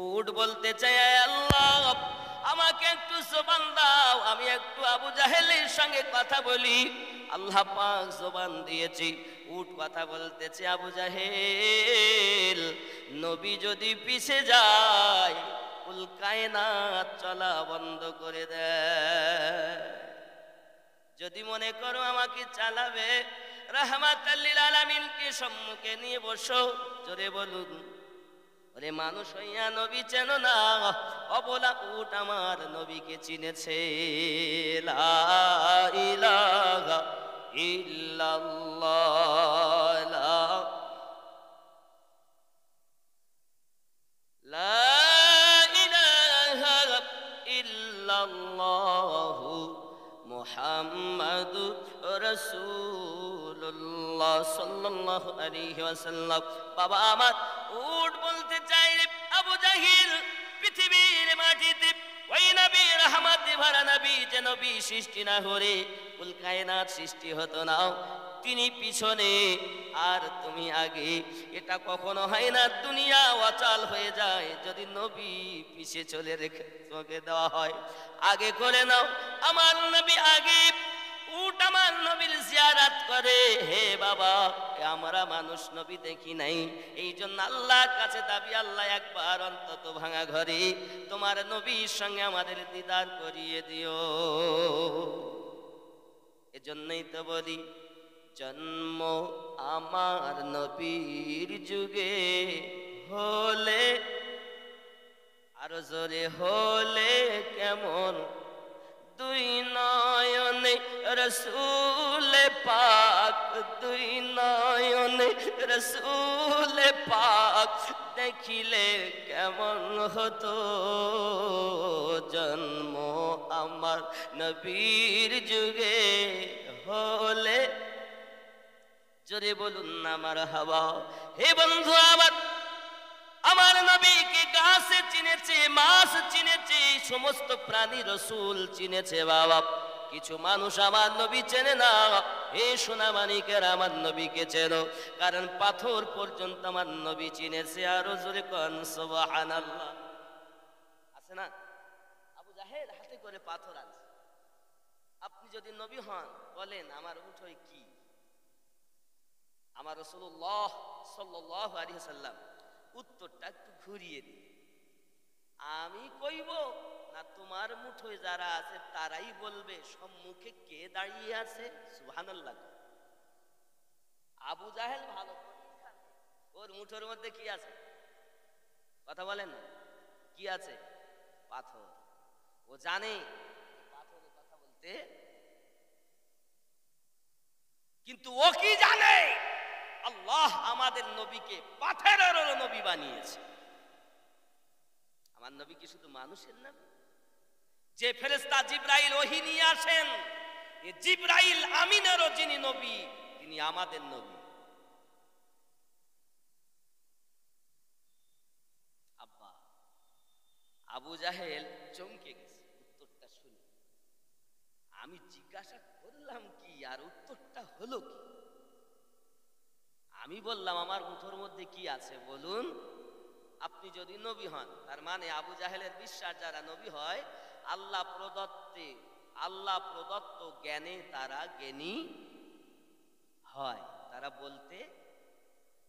উট বলতে চাই, আল্লাহ আমাকে একটু জবান দাও, আমি একটু আবু জাহেলের সঙ্গে কথা বলি। আল্লাহ পাক জবান দিয়েছি, উট কথা বলতেছে, আবু জাহেল নবী যদি পিছে যায় কুল কায়নাত চলা বন্ধ করে দেয়। যদি মনে করো আমাকে চালাবে, রাহমাতাল লিল আলামিনকে সম্মুখে নিয়ে বসো। জোরে বলুন, ওরে মানুষ হইয়া নবী চেনো না, অবলা উট আমার নবীকে চিনেছে। লা ইলাহা ইল্লাল্লাহ, লা ইলাহা ইল্লাল্লাহু মুহাম্মাদুর রাসূলুল্লাহ সাল্লাল্লাহু আলাইহি ওয়াসাল্লাম। বাবা আমার, উট বলতে চাই, আবু জাহিল পৃথিবীর মাটিতে ওই নবী রহমতে ভরা নবী, যে নবী সৃষ্টি না হলে কুল কায়নাত সৃষ্টি হতো না, তিনি পিছনে আর তুমি আগে, এটা কখনো হয় না। দুনিয়া অচল হয়ে যায় যদি নবী পিছে চলে রেখে তোমাকে দেওয়া হয়। আগে করে নাও, আমার নবী আগে। উট আমার নবীর জিয়ারত করে। হে বাবা, আমরা মানুষ নবী দেখি নাই, এই জন্য আল্লাহর কাছে দাবি, আল্লাহ একবার অন্তত ভাঙা ঘরে তোমার নবীর সঙ্গে আমাদের দিদার করিয়ে দিও। এজন্যই তো বলি, জন্ম আমার নবীর যুগে হলে, আরো জোরে হলে কেমন, দুই নয়নে রসূল পাক, দুই নয়নে রসূল পাক দেখিলে কেমন হতো। জন্ম আমার নবীর যুগে হলে, জোরে বলুন না মারহাবা। হে বন্ধু আমার, আমার নবীকে গাছে চিনেছে, মাছ চিনেছে, সমস্ত প্রাণী রসূল চিনেছে। বাবা, কিছু মানুষ আমার নবী চেনে না। হে সোনা মানিকের, আমার নবীকে চেনো, কারণ পাথর পর্যন্ত আমার নবী চিনেছে। আরো জোরে কোন সুবহানাল্লাহ। আছে না? আবু জাহেল হাতে করে পাথর আছে। আপনি যদি নবী হন, বলেন আমার উঠোই কি? আমার রাসূলুল্লাহ সাল্লাল্লাহু আলাইহি ওয়াসাল্লাম উত্তরটা একটু ঘুরিয়ে দিই। আমি কইব না তোমার মুঠোয় যারা আছে তারাই বলবে সম্মুখে কে দাঁড়িয়ে আছে? সুবহানাল্লাহ। আবু জাহেল ভালো করে জানে ওর মুঠোর মধ্যে কি আছে। কথা বলেন না, কি আছে? পাথর। ও জানে পাথরের কথা বলতে, কিন্তু ও কি জানে? আল্লাহ আমাদের নবীকে পাথরের নবী বানিয়েছে। আমার নবী কি শুধু মানুষের নবী? যে ফেরেশতা জিবরাইল ওহী নিয়ে আসেন, এই জিবরাইল আমিনেরও যিনি নবী, তিনি আমাদের নবী। আব্বা, আবু জাহেল চমকে গেছে উত্তরটা শুনে। আমি জিজ্ঞাসা করলাম কি, আর উত্তরটা হলো কি? আমি বললাম আমার মুঠোর মধ্যে কি আছে বলুন। আপনি যদি নবী হন, তার মানে আবু জাহেলের বিশ্বাস যারা নবী হয়, আল্লাহ প্রদত্ত জ্ঞানে তারা জ্ঞানী হয়। তারা বলতে,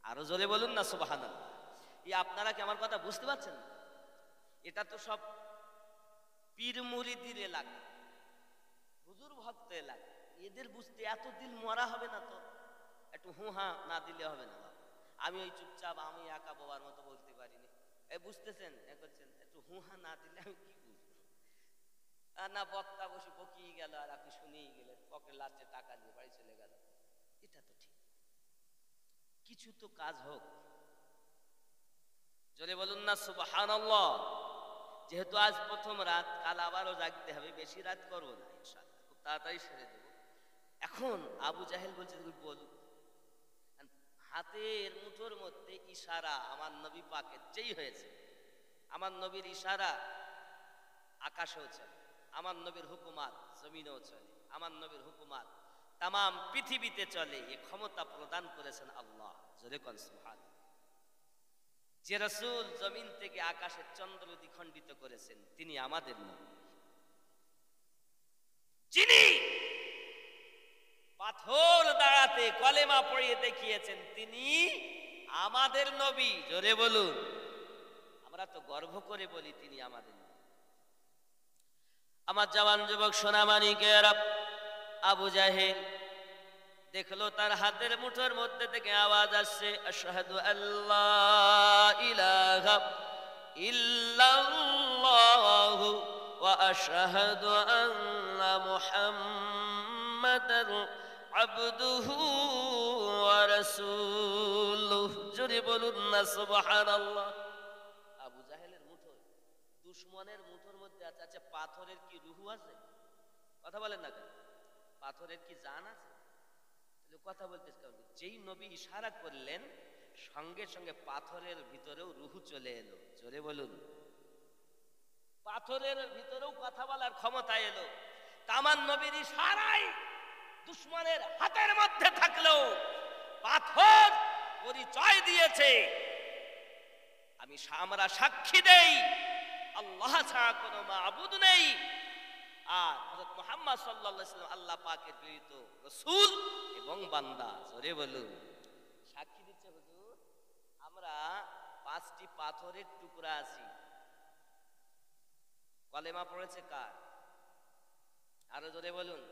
আরো জোরে বলুন না সুবহানাল্লাহ। এই আপনারা কি আমার কথা বুঝতে পারছেন? এটা তো সব পীর মুরিদির এলাকা, হুজুর ভক্ত এলাকা, এদের বুঝতে এত দিল মরা হবে না তো? একটু হুহা না দিলে হবে না। আমি ওই চুপচাপ আমি একা বাবার মতো বলতে পারিনি। এই বুঝতেছেন, করছেন, একটু হুহা না দিলে আমি কি বুঝবো? না বক্তা বসে বকিয়ে গেল আর আপনি শুনেই গেলেন, পকেট লাস্টে টাকা নিয়ে বাড়ি চলে গেল। এটা তো ঠিক। কিছু তো কাজ হোক। জোরে বলুন না সুবহানাল্লাহ। যেহেতু আজ প্রথম রাত, কাল আবারও জাগতে হবে, বেশি রাত করবো না ইনশাআল্লাহ, খুব তাড়াতাড়ি সেরে দেব। এখন আবু জাহেল বলছে তুমি বল। হাতের মুঠোর মধ্যে ইশারা আমার নবী পাকের যেই হয়েছে, আমার নবীর ইশারা আকাশেও চলে, আমার নবীর হুকুমাত জমিনেও চলে, আমার নবীর হুকুমাত তামাম পৃথিবীতে চলে। এ ক্ষমতা প্রদান করেছেন আল্লাহ। জোরে কোন সুবহানাল্লাহ। যে রাসূল জমিন থেকে আকাশের চন্দ্র দ্বিখণ্ডিত করেছেন তিনি আমাদের নবী। যিনি পাথর দাঁড়াতে কলেমা পড়িয়ে দেখিয়েছেন তিনি আমাদের নবী। জোরে বলুন। আমরা তো গর্ব করে বলি তিনি আমাদের নবী। আমার জওয়ান যুবক সোনামানিকেরা, আবু জাহেল দেখলো তার হাতের মুঠোর মধ্যে থেকে আওয়াজ আসছে, আশহাদু আল্লা ইলাহা ইল্লাল্লাহু ওয়া আশহাদু আন্না মুহাম্মাদার আবদুহু ওয়া রাসূলুহু। জোরে বলুন না সুবহানাল্লাহ। আবু জাহেলের মুঠো, দুশমনের মুঠোর মধ্যে আছে। আচ্ছা, পাথরের কি রুহু আছে? কথা বলেন না কেন? পাথরের কি জান আছে? কথা বলতে যেই নবী ইশারা করলেন সঙ্গে সঙ্গে পাথরের ভিতরেও রুহু চলে এলো। জোরে বলুন। পাথরের ভিতরেও কথা বলার ক্ষমতা এলো। তামান নবীর ইশারায় দুশমনের হাতের মধ্যে থাকলেও পাথর পরিচয় দিয়েছে, আমরা সাক্ষী দেই আল্লাহ ছাড়া কোনো মাবুদ নেই, আর হযরত মুহাম্মদ সাল্লাল্লাহু আলাইহি ওয়াসাল্লাম আল্লাহ পাকের প্রেরিত রাসূল এবং বান্দা। জোরে বলুন। সাক্ষী দিচ্ছে হুজুর, আমরা 5টি পাথরের টুকরা আছি। কলেমা পড়েছে কার? আরো জোরে বলুন।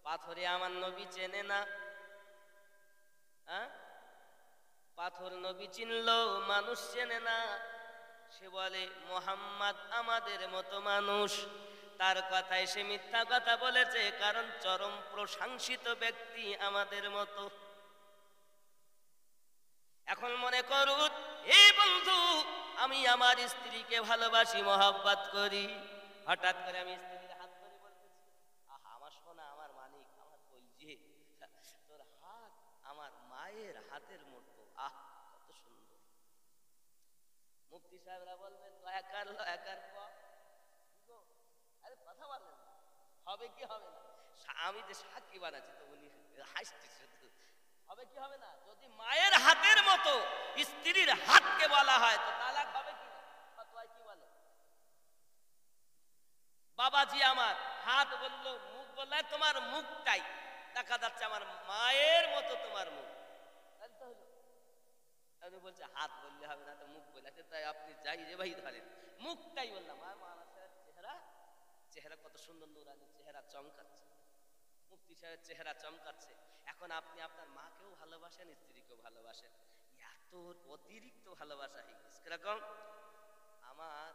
পাথরে আমার নবী চেনে না? হ্যাঁ, পাথর নবী চিনলো, মানুষ চেনে না। সে বলে মুহাম্মদ আমাদের মতো মানুষ। তার কথায় সে মিথ্যা কথা বলেছে, কারণ চরম প্রশংসিত ব্যক্তি আমাদের মতো। এখন মনে করুন, এই বন্ধু আমি আমার স্ত্রীকে ভালোবাসি, মহব্বত করি, হঠাৎ করে আমি স্ত্রীর হাত ধরে বলতেছি, আহা আমার সোনা, আমার মানিক, আমার কলজে, তোর হাত আমার মায়ের হাতের মতো, আহ কত সুন্দর। মুফতি সাহেবরা বলবে লয়াকার লয়াকার কথা বলেন, হবে কি হবে না? আমি যে সাক্ষী বানাচ্ছি তো উনি হাসতেছে, হবে কি হবে না? যদি মায়ের হাতের মতো স্ত্রীর হাতকে বলা হয় তো তালাক হবে কি না? ফতোয়া কি বলে? বাবাজি আমার হাত বললো, মুখ বললে তোমার মুখটাই দেখা যাচ্ছে আমার মায়ের মতো তোমার মুখ, তাই তো হলো। আমি বলছে হাত বললে হবে না, তো মুখ বললে, তাই আপনি যাই যে ভাই ধরেন মুখটাই বললাম। চেহারা কত সুন্দর, নুরানি চেহারা চমকাচ্ছে, মুফতি সাহেবের চেহারা চমকাচ্ছে। এখন আপনি আপনার মাকেও ভালোবাসেন, স্ত্রীকেও ভালোবাসেন, এত অতিরিক্ত ভালোবাসা হয়ে গেছে। কিরকম? আমার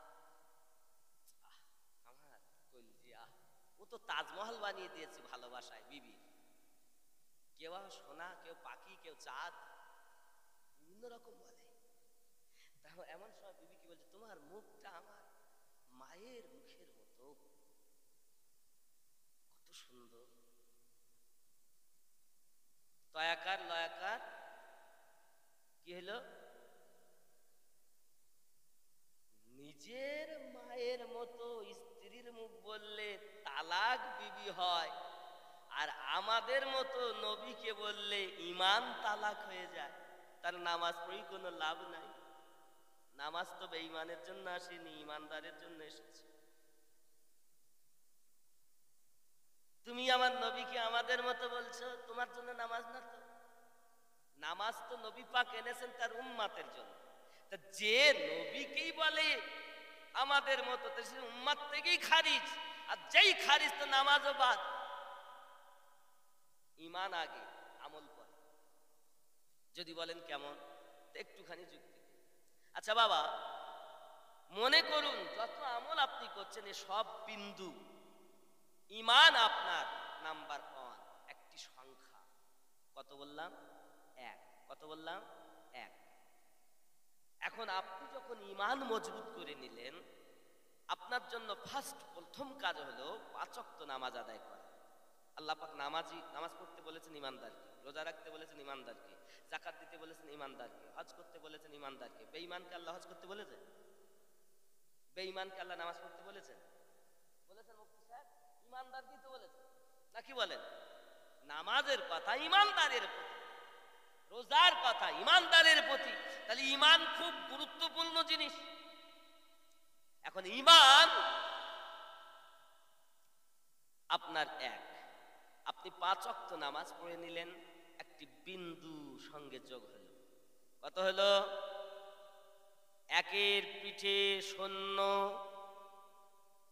কলজিয়া, ও তো তাজমহল বানিয়ে দিয়েছে ভালোবাসায় বিবি। কেউ সোনা, কেউ পাখি, কেউ চাঁদ, বিভিন্ন রকম বলে। তাহলে এমন সব বিবি কি বলছে, তোমার মুখটা আমার মায়ের মুখের মতো, কত সুন্দর। তয়াকার লয়াকার কি হলো? নিজের মায়ের মতো স্ত্রীর মুখ বললে তালাক বিবি হয়, আর আমাদের মতো নবীকে বললে ঈমান তালাক হয়ে যায়। তার নামাজ পড়ি কোনো লাভ নাই। নামাজ তো বেঈমানের জন্য আসেনি, ঈমানদারের জন্য এসেছে। তুমি আমার নবীকে আমাদের মতো বলছো, তোমার জন্য নামাজ না তো? নামাজ তো নবী পাক এনেছেন তার উম্মাতের জন্য। তা যে নবীকেই বলে আমাদের মতো, তো সে উম্মাত থেকেই খারিজ, আর যেই খারিজ তো নামাজও বাদ। ঈমান আগে, আমল পরে। যদি বলেন কেমন, একটুখানি যুক্তি। আচ্ছা বাবা, মনে করুন যত আমল আপনি করছেন এ সব বিন্দু, ঈমান আপনার নাম্বার 1, একটি সংখ্যা। কত বললাম? 1। কত বললাম? 1। এখন আপনি যখন ঈমান মজবুত করে নিলেন, আপনার জন্য প্রথম কাজ হলো 5 ওয়াক্ত নামাজ আদায় করা। আল্লাহ পাক নামাজ পড়তে বলেছেন ঈমানদারকে, রোজা রাখতে বলেছেন ঈমানদারকে, যাকাত দিতে বলেছেন ঈমানদারকে, হজ করতে বলেছেন ঈমানদারকে। বেঈমানকে আল্লাহ হজ করতে বলেছেন? বেঈমানকে আল্লাহ নামাজ পড়তে বলেছেন? বলেছেন মুফতি সাহেব? ঈমানদারকে তো বলেছেন, নাকি বলেন? নামাজের কথা ঈমানদারের কথা। রোজার কথা ইমানদারের প্রতি। তাহলে ইমান খুব গুরুত্বপূর্ণ জিনিস। এখন ইমান আপনার এক, আপনি 5 ওয়াক্ত নামাজ পড়ে নিলেন, একটি বিন্দু সঙ্গে যোগ হলো, কত হলো? একের পিঠে শূন্য।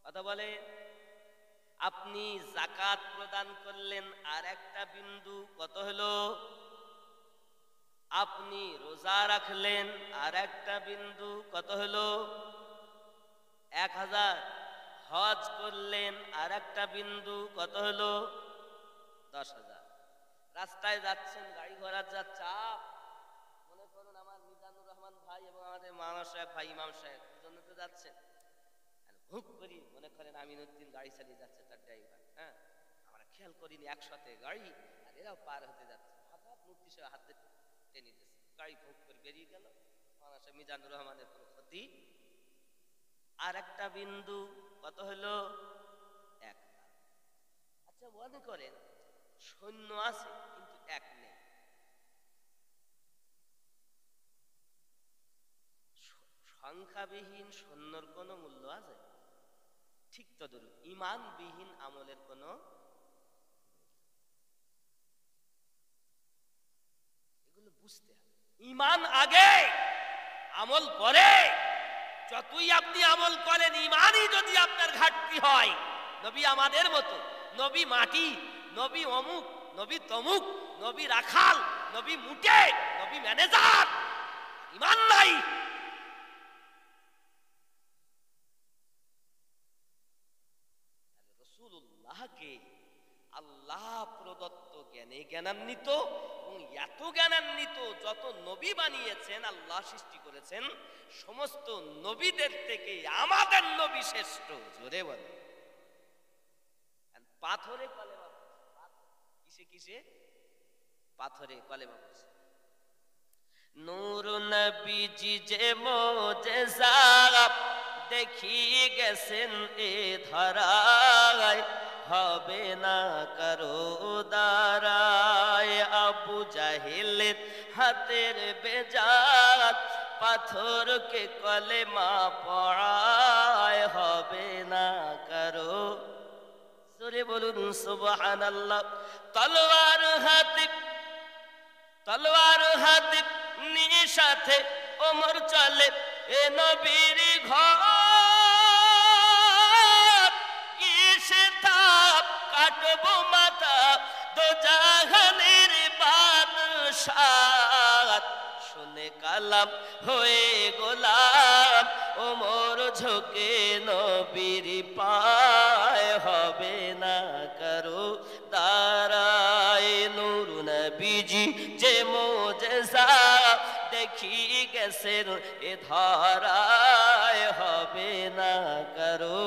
কথা বলে। আপনি যাকাত প্রদান করলেন, আর একটা বিন্দু, কত হলো? আপনি রোজা রাখলেন, আর একটা বিন্দু, কত হলো? 1000। হজ করলেন, আর একটা বিন্দু, কত হলো? 10,000। রাস্তায় যাচ্ছেন, গাড়ি ঘোড়ার যা চাপ, মনে করুন আমার মিজানুর রহমান ভাই এবং আমাদের মামা সাহেব ভাই ইমাম সাহেব দুজনে তো যাচ্ছেন, হুক করি মনে করেন আমিনুদ্দিন গাড়ি চালিয়ে যাচ্ছে, তার ড্রাইভার, হ্যাঁ, আমরা খেয়াল করিনি একসাথে গাড়ি, আর এরাও পার হতে যাচ্ছে, হঠাৎ মুক্তি সাহেব হাতে টেনে দিচ্ছে, গাড়ি হুক করে বেরিয়ে গেল, মামা সাহেব মিজানুর রহমানের কোনো ক্ষতি। আর একটা বিন্দু, কত হলো? 1। আচ্ছা মনে করেন সৈন্য আছে কিন্তু এক নেই, সংখ্যাবিহীন সৈন্যর কোনো মূল্য আছে? ঠিক তো ধরুন ইমানবিহীন আমলের কোনো, এগুলো বুঝতে হবে। ইমান আগে, আমল পরে। যতই আপনি আমল করেন, ইমানই যদি আপনার ঘাটতি হয়, নবী আমাদের মতো, নবী মাটি, নবী অমুক, নবী তমুক, নবী রাখাল, নবী মুটে, নবী ম্যানেজার, ইমান নাই। রাসূলুল্লাহকে আল্লাহ প্রদত্ত জ্ঞানে জ্ঞানান্বিত, এবং এত জ্ঞানান্বিত যত নবী বানিয়েছেন, আল্লাহ সৃষ্টি করেছেন, সমস্ত নবীদের থেকে আমাদের নবী শ্রেষ্ঠ। জোরে বলে। পাথরে কলেমা, কিসে কিসে? পাথরে কলেমা পড়ছে। নূর নবীজি যে মুজিজা দেখি গেছেন এ ধরায়, হবে না কারো দ্বারায়। আবু জাহেলের হাতের বেজাত পাথরকে কলেমা পড়ায়, হবে না কারো। জোরে বলুন সুবহানাল্লাহ। তলোয়ার হাতে নিয়ে সাথে ওমর চলে এ নবীর ঘর, কিসে তাপ কাটবো মাথা দোজাহানের বাদশাহ। শুনে কালাম হয়ে গোলাম, ওমর ঝোঁকে নবীর পায়, হবে না কারো দাঁড়ায়। নূর নবীজি যে মুজিজা দেখি গেছেন এ ধরায়, হবে না কারো।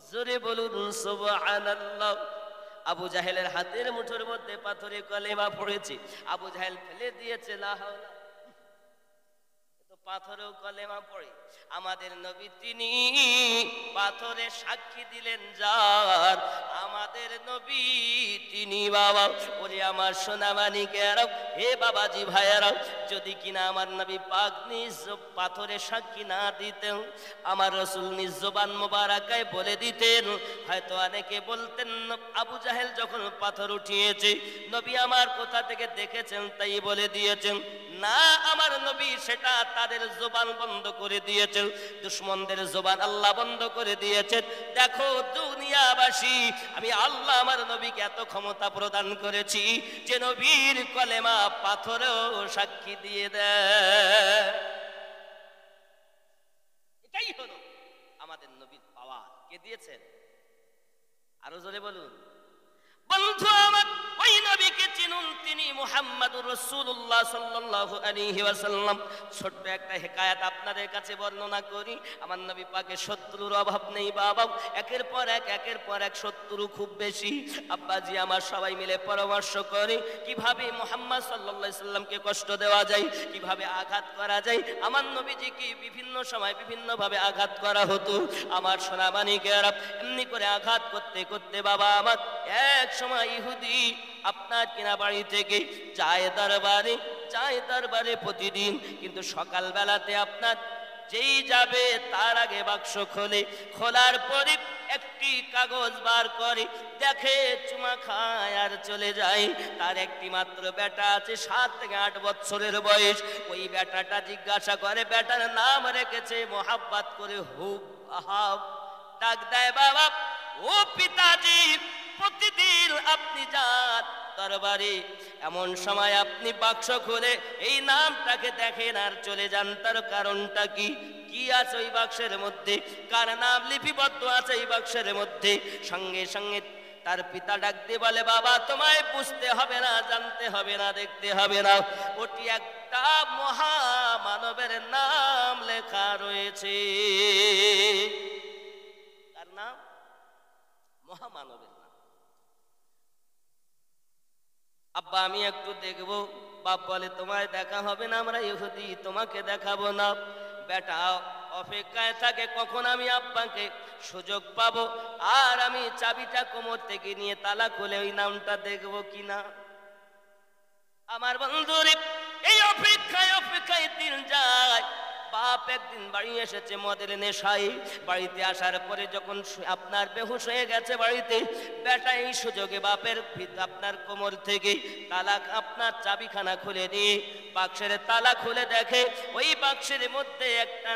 জোরে বলুন সুবহানাল্লাহ। আবু জাহেলের হাতের মুঠোর মধ্যে পাথরে কলেমা পড়েছে, আবু জাহেল ফেলে দিয়েছে, লা হাওলা, তো পাথরেও কলেমা পড়ে। আমাদের নবী তিনি পাথরে সাক্ষী দিলেন যার, আমাদের নবী তিনি। বাবা ওরে আমার সোনামানিকেরা, হে বাবাজি ভাইয়েরা, যদি কিনা আমার নবী পাক নিজ পাথরে সাক্ষী না দিতেন, আমার রাসূল নিজ জবান মোবারকায় বলে দিতেন, হয়তো অনেকে বলতেন আবু জাহেল যখন পাথর উঠিয়েছে নবী আমার কোথা থেকে দেখেছেন তাই বলে দিয়েছেন। না, আমার নবী সেটা তাদের জবান বন্ধ করে দিয়েছেন, দুশমনদের জবান আল্লাহ বন্ধ করে দিয়েছেন। দেখো দুনিয়াবাসী, আমি আল্লাহ আমার নবীকে এত ক্ষমতা প্রদান করেছি যে নবীর কলেমা পাথরেও সাক্ষী দিয়ে দেয়। এটাই হলো আমাদের নবীর পাওয়ার। কে দিয়েছেন? আরো জোরে বলুন। বন্ধু আমার, ওই নবীকে চিনুন, তিনি মুহাম্মাদুর রাসূলুল্লাহ সাল্লাল্লাহু আলাইহি ওয়াসাল্লাম। ছোট্ট একটা হিকায়াত আপনাদের কাছে বর্ণনা করি। আমার নবী পাকের শত্রুর অভাব নেই বাবা, একের পর এক শত্রু খুব বেশি। আব্বাজি আমার সবাই মিলে পরামর্শ করে কিভাবে মুহাম্মদ সাল্লাল্লাহু আলাইহি সাল্লামকে কষ্ট দেওয়া যায়, কিভাবে আঘাত করা যায়। আমার নবীজিকে বিভিন্ন সময় বিভিন্নভাবে আঘাত করা হতো। আমার সোনামানিকেরা এমনি করে আঘাত করতে করতে বাবা আমার এক সময় ইহুদি আপনার কিনা বাড়ি থেকে যায় দরবারে প্রতিদিন, কিন্তু সকালবেলাতে আপনার যেই যাবে তার আগে বাক্স খোলার পরে একটি কাগজ বার করে দেখে, চুমা খায় আর চলে যায়। তার একটি মাত্র বেটা আছে, 7 থেকে 8 বছরের বয়স। ওই বেটাটা জিজ্ঞাসা করে, বেটার নাম রেখেছে মোহাব্বত করে হুব আহাব। ডাক দেয়, বাবা ও পিতাজি, প্রতিদিন আপনি যান দরবারে, এমন সময় আপনি বাক্স খুলে এই নামটাকে দেখেন আর চলে যান, তার কারণটা কি? কি আছে ওই বাক্সের মধ্যে? কার নাম লিপিবদ্ধ আছে এই বাক্সের মধ্যে? সঙ্গে সঙ্গে তার পিতা ডাক দিয়ে বলে, বাবা তোমায় বুঝতে হবে না, জানতে হবে না, দেখতে হবে না, ওটি একটা মহামানবের নাম লেখা রয়েছে। তার নাম মহামানবের নাম। আব্বা আমি একটু দেখবো। বাপ বলে, তোমায় দেখা হবে না, আমরা ইহুদি, তোমাকে দেখাবো না। বেটা অপেক্ষায় থাকে কখন আমি আব্বাকে সুযোগ পাবো আর আমি চাবিটা কোমর থেকে নিয়ে তালা খুলে ওই নামটা দেখবো কিনা। আমার বন্ধুরে এই অপেক্ষায় দিন যায়। বাপ একদিন বাড়ি এসেছে মদের নেশায়। বাড়িতে আসার পরে যখন আপনার বেহুশ হয়ে গেছে বাড়িতে, বেটা এই সুযোগে বাপের আপনার কোমর থেকে তালা আপনার চাবিখানা খুলে দিয়ে বাক্সের তালা খুলে দেখে, ওই বাক্সের মধ্যে একটা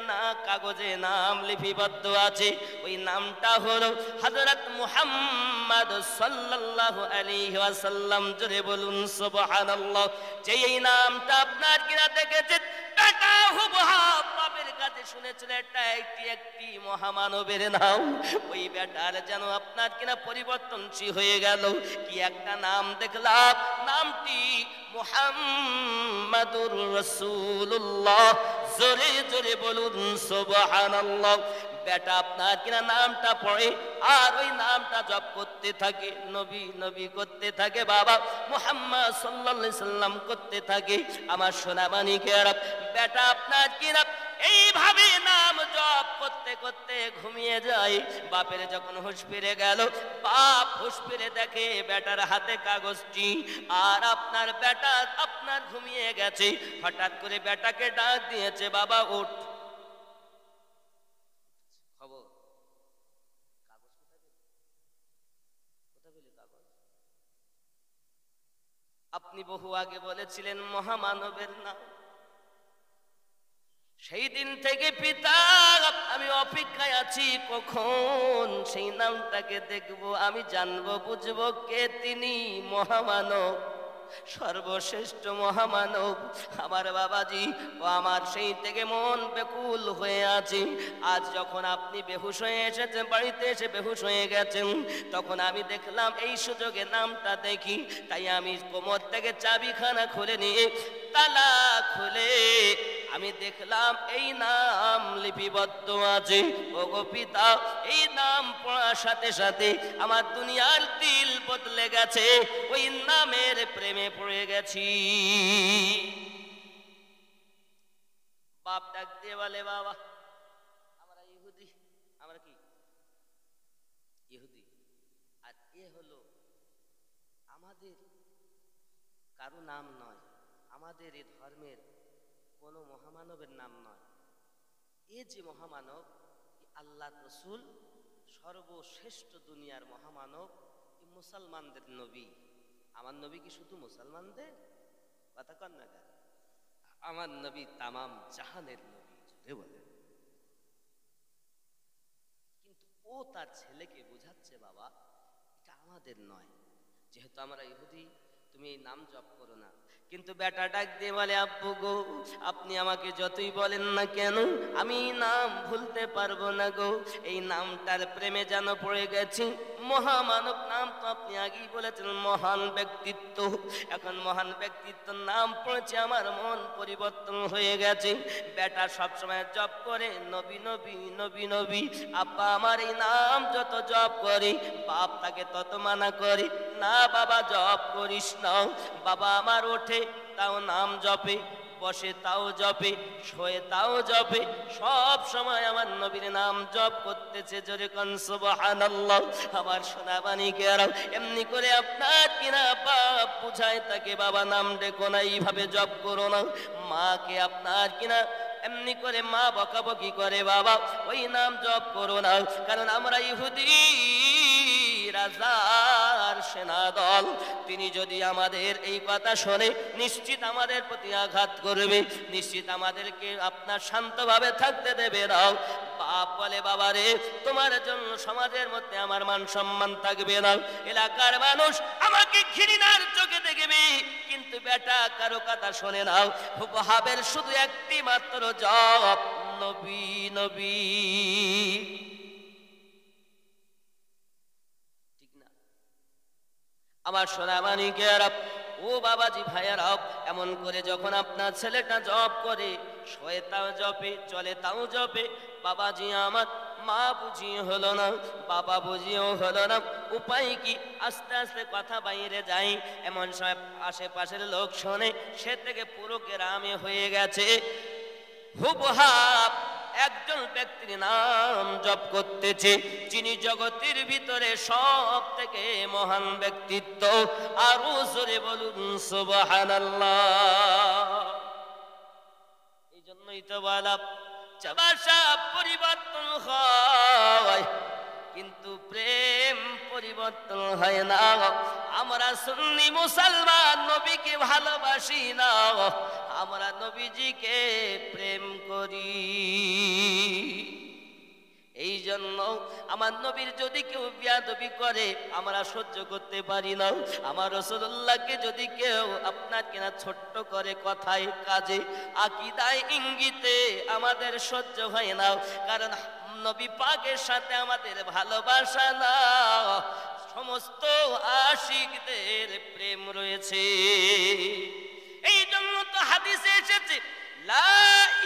কাগজে নাম লিপিবদ্ধ আছে। ওই নামটা হলো হযরত মুহাম্মদ সাল্লাল্লাহু আলাইহি ওয়াসাল্লাম। জোরে বলুন সুবহানাল্লাহ। যে এই নামটা আপনার কিনা দেখেছে, বেটা হুবহু বাপের কাছে শুনেছিল এটা একটি মহামানবের নাম। ওই বেটার যেন আপনার কিনা পরিবর্তনশীল হয়ে গেল। কি একটা নাম দেখলাম, নামটি মুহাম্মাদুর রাসূলুল্লাহ। জোরে জোরে বলুন সুবহানাল্লাহ। বেটা আপনার কিনা নামটা পড়ে আর ওই নামটা জপ করতে থাকে, নবী নবী করতে থাকে, বাবা মুহাম্মদ সাল্লাল্লাহু আলাইহি সাল্লাম করতে থাকে। আমার সোনা মানিকেরা, বেটা আপনার কিনা এইভাবে নাম জপ করতে করতে ঘুমিয়ে যায়। বাপের যখন হুঁশ ফিরে গেল, বাপ হুঁশ ফিরে দেখে বেটার হাতে কাগজটি, আর আপনার বেটা আপনার ঘুমিয়ে গেছে। হঠাৎ করে বেটাকে ডাক দিয়েছে, বাবা ওঠ। খবর, কাগজ কোথায় পেলি? কাগজ আপনি বহু আগে বলেছিলেন মহামানবের নাম। সেই দিন থেকে পিতা আমি অপেক্ষায় আছি কখন সেই নামটাকে দেখবো, আমি জানবো বুঝবো কে তিনি, মহামানব, সর্বশ্রেষ্ঠ মহামানব আমার বাবাজি। ও আমার সেই থেকে মন বেকুল হয়ে আছে। আজ যখন আপনি বেহুশ হয়ে এসেছেন, বাড়িতে এসে বেহুশ হয়ে গেছেন, তখন আমি দেখলাম এই সুযোগে নামটা দেখি, তাই আমি কোমর থেকে চাবিখানা খুলে নিয়ে তালা খুলে আমি দেখলাম এই নাম লিপিবদ্ধ আছে। ওগো পিতা, এই নাম পড়ার সাথে সাথে আমার দুনিয়ার দিল বদলে গেছে, ওই নামের প্রেমে পড়ে গেছি। বাপ ডাক দিয়ে বলে, বাবা আমরা ইহুদি। আমরা কি ইহুদি? আর এ হলো আমাদের কারো নাম নয়, আমাদের এই ধর্মের কোনো মহামানবের নাম নয়। এ যে মহামানব, আল্লাহ রসুল, সর্বশ্রেষ্ঠ দুনিয়ার মহামানব, এই মুসলমানদের নবী। আমার নবী কি শুধু মুসলমানদের কথা কন না? আমার নবী তামাম জাহানের নবী, জোরে বলেন। কিন্তু ও তার ছেলেকে বোঝাচ্ছে, বাবা এটা আমাদের নয়, যেহেতু আমরা ইহুদি, তুমি এই নাম জপ করো না। কিন্তু বেটা ডাক দিয়ে বলে, আব্বু গো, আপনি আমাকে যতই বলেন না কেন, আমি নাম ভুলতে পারবো না গো। এই নামটার প্রেমে যেন পড়ে গেছি। মহামানব নাম তো আপনি আগেই বলেছেন, মহান ব্যক্তিত্ব। এখন মহান ব্যক্তিত্বের নাম পড়েছে, আমার মন পরিবর্তন হয়ে গেছে। বেটা সবসময় জপ করে নবী নবী নবী নবী। আব্বা আমার এই নাম যত জপ করে, বাপ তাকে তত মানা করে, না বাবা জপ করিস না। বাবা আমার ওঠে তাও নাম জপে, বসে তাও জপে, শোয়ে তাও জপে, সব সময় আমার নবীর নাম জপ করতেছে। জোরে কোন সুবহানাল্লাহ। আমার সোনা মানিকেরা, এমনি করে আপনার কিনা বাপ বুঝায় তাকে বাবা নাম ডেকো না, এইভাবে জপ করো না। মাকে আপনার কিনা এমনি করে মা বকাবকি করে, বাবা ওই নাম জপ করো না, কারণ আমরা ইহুদি রাজার সেনা দল। তিনি যদি আমাদের এই কথা শোনে নিশ্চিত আমাদের প্রতি আঘাত করবে, নিশ্চিত আমাদেরকে আপনার শান্তভাবে থাকতে দেবে না। বাপ বলে, বাবা রে, তোমার জন্য সমাজের মধ্যে আমার মান সম্মান থাকবে না, এলাকার মানুষ আমাকে ঘৃণার চোখে দেখবে, কিন্তু বেটা কারো কথা শোনে না। উপহাবের শুধু একটি মাত্র জপ, নবী নবী। ঠিক না? আমার সোনা মানিকেরা, ও বাবাজি ভাইয়ারা, এমন করে যখন আপনার ছেলেটা জপ করে, শোয়ে তাও জপে, চলে তাও জপে, বাবাজি আমার মা বুঝিয়ে হলো না, বাবা বুঝিয়েও হলো না, উপায় কি? আস্তে আস্তে কথা বাইরে যায়, এমন সময় আশেপাশের লোক শোনে, সে থেকে পুরো গ্রামে হয়ে গেছে হুবহাব একজন ব্যক্তির নাম জপ করতেছে, যিনি জগতের ভিতরে সব থেকে মহান ব্যক্তিত্ব। আরো জোরে বলুন সুবহানাল্লাহ। এই জন্যই তো বলা, ভাষা পরিবর্তন হয় কিন্তু প্রেম পরিবর্তন হয় না। আমরা সুন্নি মুসলমান নবীকে ভালোবাসি না, আমরা নবীজিকে প্রেম করি। এই জন্য আমার নবীর যদি কেউ বেয়াদবি করে আমরা সহ্য করতে পারি না। আমার রাসূলুল্লাহকে যদি কেউ আপনার কিনা ছোট্ট করে কথায় কাজে আকীদায় ইঙ্গিতে আমাদের সহ্য হয় না, কারণ নবী পাকের সাথে আমাদের ভালোবাসা না, সমস্ত আশিকদের প্রেম রয়েছে। এই জন্য তো হাদিসে এসেছে, লা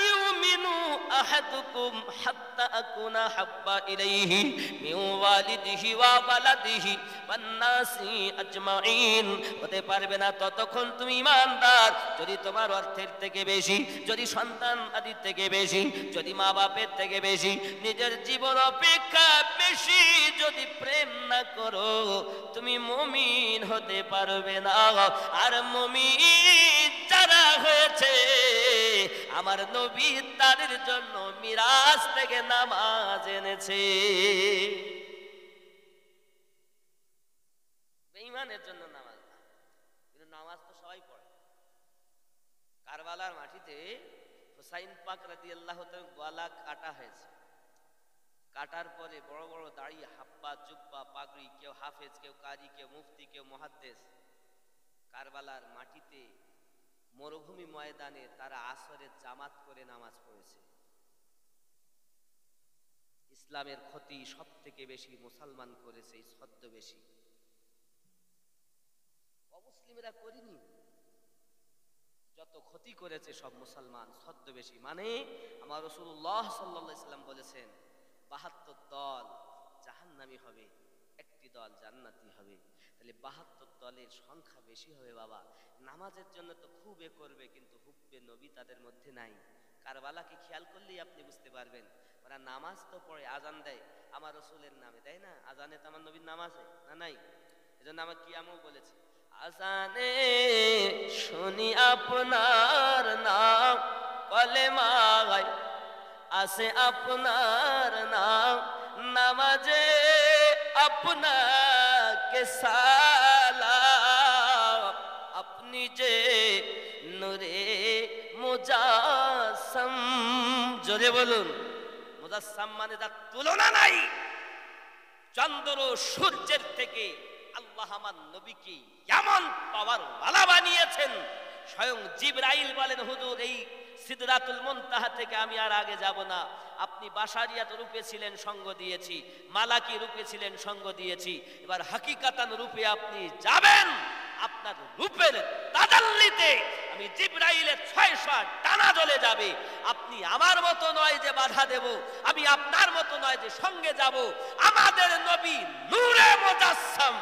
ইউমিনু আহাদুকুম হাত্তা আকুনা হাব্বা ইলাইহি মিন ওয়ালিদিহি ওয়া ওয়ালাদিহি ওয়ান নাসি আজমাইন। হতে পারবে না ততক্ষণ তুমি ঈমানদার যদি তোমার অর্থের থেকে বেশি, যদি সন্তান আদির থেকে বেশি, যদি মা বাপের থেকে বেশি, নিজের জীবন অপেক্ষা বেশি যদি প্রেম না করো, তুমি মুমিন হতে পারবে না। আর মুমিন যারা হয়েছে আমার নবী তাদের জন্য মিরাজ থেকে নামাজ এনেছে। বেঈমানের জন্য নামাজ না, কিন্তু নামাজ তো সবাই পড়ে। কারবালার মাটিতে হুসাইন পাক রাদিয়াল্লাহু তাআলা গলা কাটা হয়েছে, কাটার পরে বড় বড় দাড়ি, হাব্বা, জুব্বা, পাগড়ি, কেউ হাফেজ, কেউ কারি, কেউ মুফতি, কেউ মুহাদ্দিস, কারবালার মাটিতে মরুভূমি ময়দানে তারা আসরের জামাত করে নামাজ পড়েছে। ইসলামের ক্ষতি সব থেকে বেশি মুসলমান করেছে, ছদ্মবেশী। অমুসলিমরা করিনি, যত ক্ষতি করেছে সব মুসলমান ছদ্মবেশী। মানে আমার রাসূলুল্লাহ সাল্লাল্লাহু আলাইহি ওয়াসাল্লাম বলেছেন ৭২ দল জাহান্নামী হবে, একটি দল জান্নাতি হবে। তাহলে ৭২ দলের সংখ্যা বেশি হবে বাবা। নামাজের জন্য তো খুব করবে, কিন্তু হুব্বে নবী তাদের মধ্যে নাই। কারবালাকে খেয়াল করলেই আপনি বুঝতে পারবেন, ওরা নামাজ তো পড়ে, আজান দেয় আমার রাসূলের নামে, তাই না? আজানে তো আমার নবীর নাম আছে না? নাই। এজন্য আমার কিয়ামও বলেছে, আজানে শুনি আপনার নাম, কলেমায় আছে আপনার নাম, নামাজে আপনাকে সালাম, আপনি যে নূরে মুজাসসাম। জোরে বলুন, মুজাসসাম মানে যার তুলনা নাই। চন্দ্র সূর্যের থেকে আল্লাহ আমার নবীকে এমন পাওয়ার ওয়ালা বানিয়েছেন, স্বয়ং জিবরাইল বলেন, হুজুর এই সিদরাতুল মুনতাহা থেকে আমি আর আগে যাব না। আপনি বাশারিয়াত রূপে ছিলেন, সঙ্গ দিয়েছি, মালাকি রূপে ছিলেন, সঙ্গ দিয়েছি, এবার হাকিকাতান রূপে আপনি যাবেন। আপনার রূপের তাজাল্লিতে আমি জিবরাইলের ৬০০ টানা জ্বলে যাবে। আপনি আমার মতো নয় যে বাধা দেব, আমি আপনার মতো নয় যে সঙ্গে যাব। আমাদের নবী নূরে মুজাসসাম,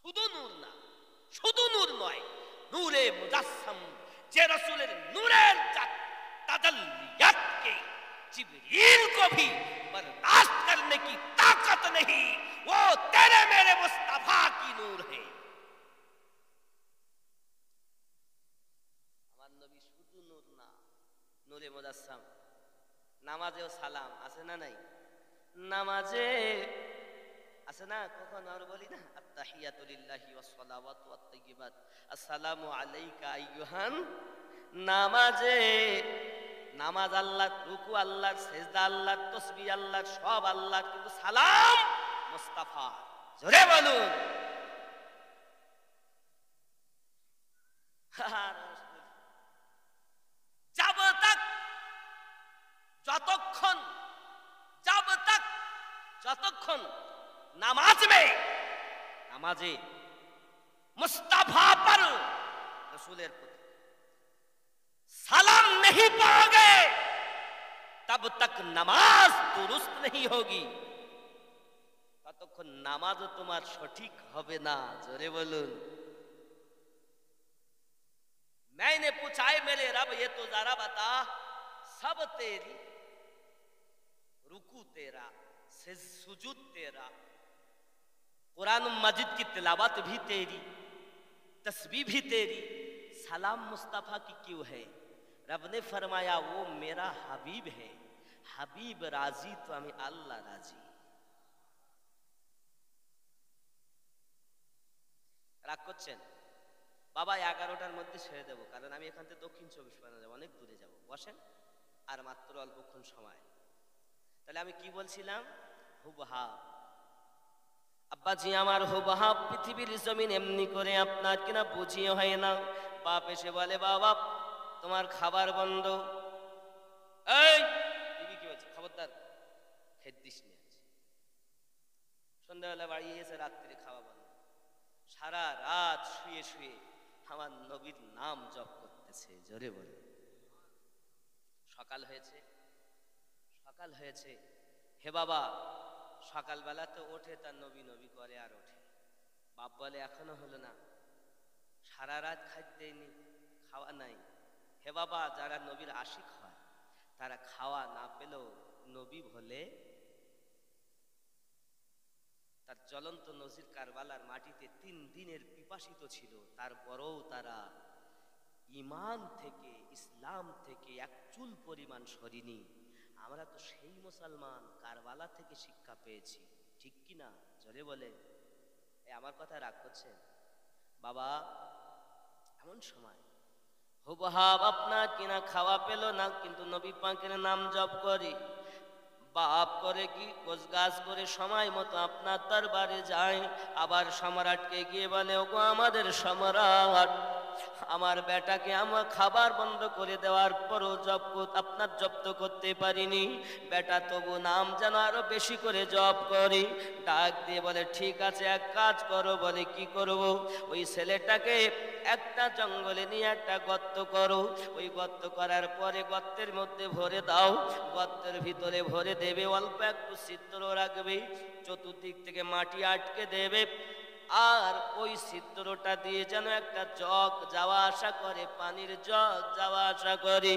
শুধু নূর না, শুধু নূর নয়, নূরে মুজাসসাম। যে रसूलेर नूरेर तजल्लियात के जिब्रील को भी बर्दाश्त करने की ताकत नहीं, वो तेरे मेरे मुस्तफा की नूर है। আমার নবী শুধু নূর না, নূরে মুজাসসাম। নামাজেও সালাম আছে না নাই? নামাজে আছে না? কখন আর বলি না, আত্তাহিয়াতু লিল্লাহি ওয়াস সালাওয়াতু ওয়াত তাইয়্যিবাত, আসসালামু আলাইকা আইয়ুহান। নামাজে নামাজ আল্লাহ, রুকু আল্লাহ, সিজদা আল্লাহ, তাসবিহ আল্লাহ, সব আল্লাহ, কিন্তু সালাম মুস্তাফা। জোরে বলুন। जब तक যতক্ষণ जब तक যতক্ষণ নামাজে मुस्तफा पर रसूलेर प्रति सलाम नहीं पाओगे तब तक नमाज दुरुस्त नहीं होगी, ততক্ষণ নামাজও তোমার সঠিক হবে না। জোরে বলুন। मैंने पूछा है मेरे रब ये तो जरा बता, सब तेरी, रुकू तेरा, सुजूद तेरा, कुरान मजिद की तिलावत भी तेरी, तस्बीह भी तेरी, सलाम मुस्तफा की क्यों है? रब ने फरमाया वो मेरा हबीब है, हबीब राजी तो हमें अल्लाह राजी। রাগ করছেন? বাবা 11টার মধ্যে ছেড়ে দেবো, কারণ আমি এখান থেকে দক্ষিণ 24 পরগনা যাব, অনেক দূরে যাব। বসেন, আর মাত্র অল্পক্ষণ সময়। তাহলে আমি কি বলছিলাম? হুবহাব আব্বাজি আমার হুবহাব পৃথিবীর জমিন এমনি করে আপনার কিনা বুঝিয়ে হয় না। বাপ এসে বলে বাবা তোমার খাবার বন্ধ। এই বিবি কি বলছে? খবরদার খেদিস নিয়ে আছে। সন্ধ্যাবেলা বাড়ি এসে রাত্রে খাওয়া বন্ধ। সারা রাত শুয়ে শুয়ে আমার নবীর নাম জপ করতেছে। জোরে বলে। সকাল হয়েছে, সকাল হয়েছে। হে বাবা, সকালবেলা তো ওঠে তার নবী নবী করে আর ওঠে। বাপ বলে এখনো হলো না, সারা রাত খাইতেনি, খাওয়া নাই। হে বাবা, যারা নবীর আশিক হয় তারা খাওয়া না পেলেও নবী বলে। তার জ্বলন্ত নজির কারবালার মাটিতে 3 দিনের পিপাসিত ছিল, তারপরেও তারা ঈমান থেকে, ইসলাম থেকে এক চুল পরিমাণ সরিনি। আমরা তো সেই মুসলমান কারবালা থেকে শিক্ষা পেয়েছি, ঠিক কি না? জোরে বলে। আমার কথা রাগ করছে বাবা? এমন সময় হুবহাব আপনার কিনা খাওয়া পেল না, কিন্তু নবী পাকের নাম জপ করে। বাপ করে কি, গোছগাছ করে সময় মতো আপনার দরবারে যায়। আবার সম্রাটকে গিয়ে বলে ওগো আমাদের সম্রাট, আমার বেটাকে আমার খাবার বন্ধ করে দেওয়ার পরও আপনার জব্দ করতে পারিনি। বেটা তবু নাম যেন আরো বেশি করে জপ করে। ডাক দিয়ে বলে ঠিক আছে, এক কাজ করো। বলে কি করব? ওই ছেলেটাকে একটা জঙ্গলে নিয়ে একটা গর্ত করো। ওই গর্ত করার পরে গর্তের মধ্যে ভরে দাও। গর্তের ভিতরে ভরে দেবে, অল্প একটু ছিদ্র রাখবে, চতুর্দিক থেকে মাটি আটকে দেবে। আর ওই ছিদ্রটা দিয়ে যেন একটা জগ যাওয়া আসা করে, পানির জগ যাওয়া আসা করে।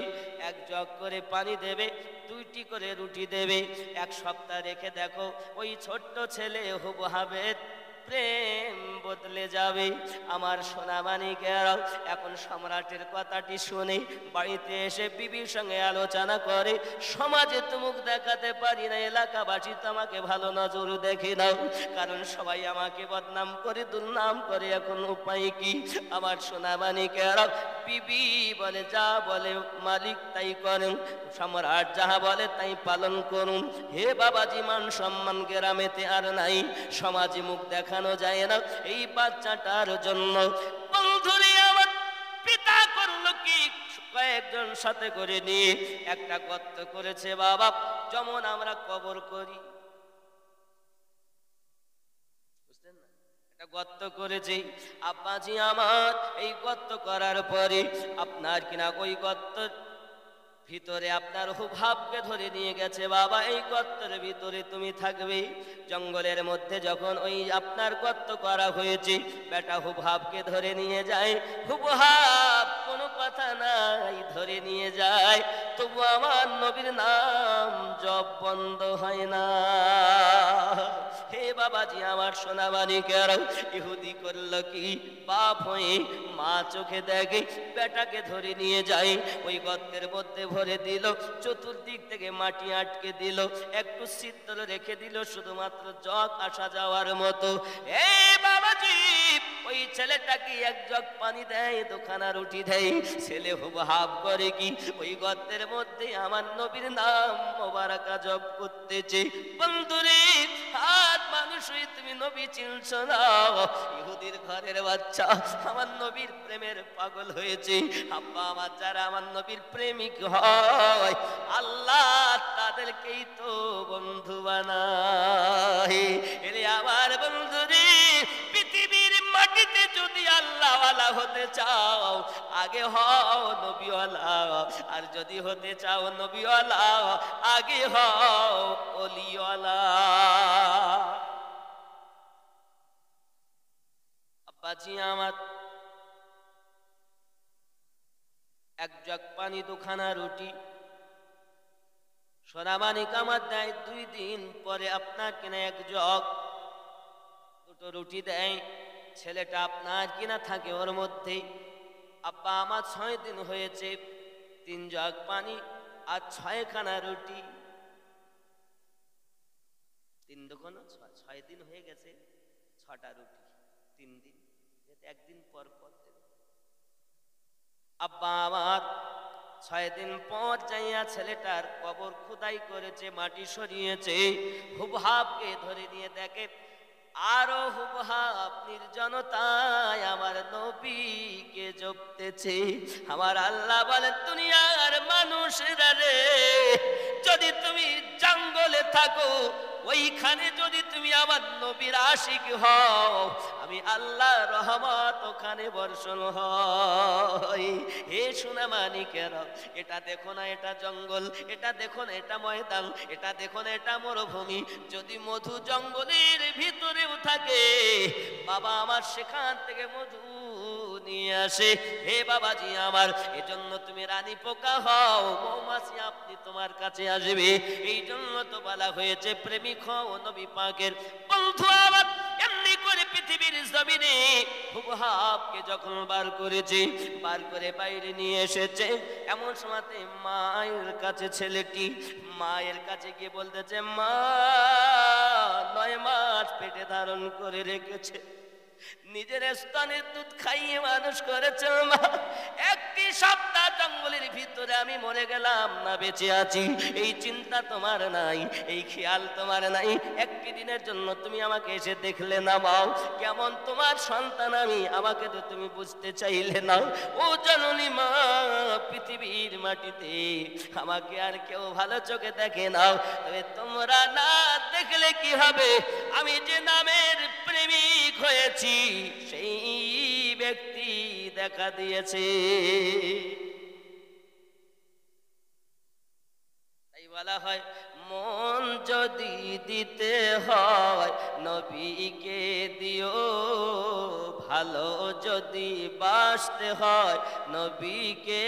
1 জগ করে পানি দেবে, 2টি করে রুটি দেবে। 1 সপ্তাহ রেখে দেখো ওই ছোট্ট ছেলে হুবহাবের প্রেম বদলে যাবে। আমার সোনা মানিকেরাও এখন সম্রাটের কথাটি শুনে বাড়িতে এসে বিবির সঙ্গে আলোচনা করে। সমাজে তো মুখ দেখাতে পারি না, এলাকাবাসী তো আমাকে ভালো নজর দেখে নাও, কারণ সবাই আমাকে বদনাম করে, দুর্নাম করে। এখন উপায় কি? আমার সোনা মানিকেরাও বিবি বলে যা বলে মালিক তাই করেন, সম্রাট যাহা বলে তাই পালন করুন। হে বাবাজি, মান সম্মান গ্রামেতে আর নাই, সমাজে মুখ দেখানো যায় না এই বাচ্চাটার জন্য। বন্ধুরে আমার পিতা করলো কি, কয়েকজন সাথে করে নিয়ে একটা গর্ত করেছে বাবা, যেমন আমরা কবর করি, বুঝলেন না? একটা গর্ত করেছি আব্বাজি আমার। এই গর্ত করার পরে আপনার কিনা ওই গর্তের ভিতরে আপনার হুবহাবকে ধরে নিয়ে গেছে। বাবা এই গর্তের ভিতরে তুমি থাকবে। জঙ্গলের মধ্যে যখন ওই আপনার গর্ত করা হয়েছে, বেটা হুবহাবকে ধরে নিয়ে যায়। হুবহাব কোনো কথা নাই, ধরে নিয়ে যায়, তবু আমার নবীর নাম জপ বন্ধ হয় না। হে বাবাজি আমার সোনা মানিকেরা, ইহুদি করলো কি, বাপ হয়ে মা চোখে দেখে বেটাকে ধরে নিয়ে যায়, ওই গর্তের মধ্যে ভরে দিল, চতুর্দিক থেকে মাটি আটকে দিল, একটু ছিদ্র রেখে দিল শুধুমাত্র জগ আসা যাওয়ার মতো। এ বাবাজি, ওই ছেলেটাকে এক জগ পানি দেয়, দুখানা রুটি দেয়, ছেলে হুবহাব করে কি, ওই গর্তের মধ্যে আমার নবীর নাম মোবারকা জপ করতেছে। বন্ধুরে, হাত মানুষ হয়ে তুমি নবী চিনছ না? ইহুদির ঘরের বাচ্চা আমার নবীর প্রেমের পাগল হয়েছে। আব্বা আমার যারা আমার নবীর প্রেমিক হয়, আল্লাহ তাদেরকেই তো বন্ধু বানায়। এরে আমার বন্ধুরে, পৃথিবীর মাটিতে যদি আল্লাহওয়ালা হতে চাও, আগে হও নবীওয়ালা, আর যদি হতে চাও নবীওয়ালা, আগে হও ওলিওয়ালা। আব্বাজি আমার, এক জগ পানি দুখানা রুটি সোনামানি কামার দেয়, 2 দিন পরে আপনার কিনা এক জগ 2টো রুটি দেয়, ছেলেটা আপনার কিনা থাকে ওর মধ্যে। আব্বা আমার 6 দিন হয়েছে, 3 জগ পানি আর 6খানা রুটি, 3 দুগুণ 6 দিন হয়ে গেছে, 6টা রুটি 3 দিন, একদিন পর পর দেবে। আব্বা আমার 6 দিন পর যাইয়া ছেলেটার কবর খোদাই করেছে, মাটি সরিয়েছে, হুবহাবকে ধরে নিয়ে দেখে আরো হুবহাব নির্জনতায় আমার নবীকে জপতেছে। আমার আল্লাহ বলে, দুনিয়ার মানুষেরা রে, যদি তুমি জঙ্গলে থাকো, ওইখানে যদি তুমি আমার নবীর আশিক হও, আমি আল্লাহ রহমত ওখানে বর্ষণ হয়। হে সোনা মানিকেরা, এটা দেখো না এটা জঙ্গল, এটা দেখো না এটা ময়দান, এটা দেখো না এটা মরুভূমি, যদি মধু জঙ্গলের ভিতরেও থাকে, বাবা আমার সেখান থেকে মধু নিয়ে আসে। হে বাবাজি আমার, এজন্য তুমি রানী পোকা হও, মৌমাছি আপনি তোমার কাছে আসবে। এই জন্য তো বলা হয়েছে প্রেমিক হও নবী পাকের। বন্ধু আমার, এমনি করে পৃথিবীর জমিনে হুবহাবকে যখন বার করেছে, বার করে বাইরে নিয়ে এসেছে, এমন সময়তে মায়ের কাছে ছেলেটি, মায়ের কাছে গিয়ে বলতেছে, মা 9 মাস পেটে ধারণ করে রেখেছে, নিজের স্তনের দুধ খাইয়ে মানুষ করেছে মা, একটি সপ্তাহ জঙ্গলের ভিতরে আমি মরে গেলাম না বেঁচে আছি, এই চিন্তা তোমার নাই, এই খেয়াল তোমার নাই। একটি দিনের জন্য তুমি আমাকে এসে দেখলে না মাও, কেমন তোমার সন্তান আমি, আমাকে তো তুমি বুঝতে চাইলে না। ও জননী মা, পৃথিবীর মাটিতে আমাকে আর কেউ ভালো চোখে দেখে না, তবে তোমরা না দেখলে কি হবে, আমি যে নামের প্রেমিক হয়েছি সেই ব্যক্তি দেখা দিয়েছে। তাই বলা হয়, মন যদি দিতে হয় নবীকে দিও, ভালো যদি বাসতে হয় নবীকে,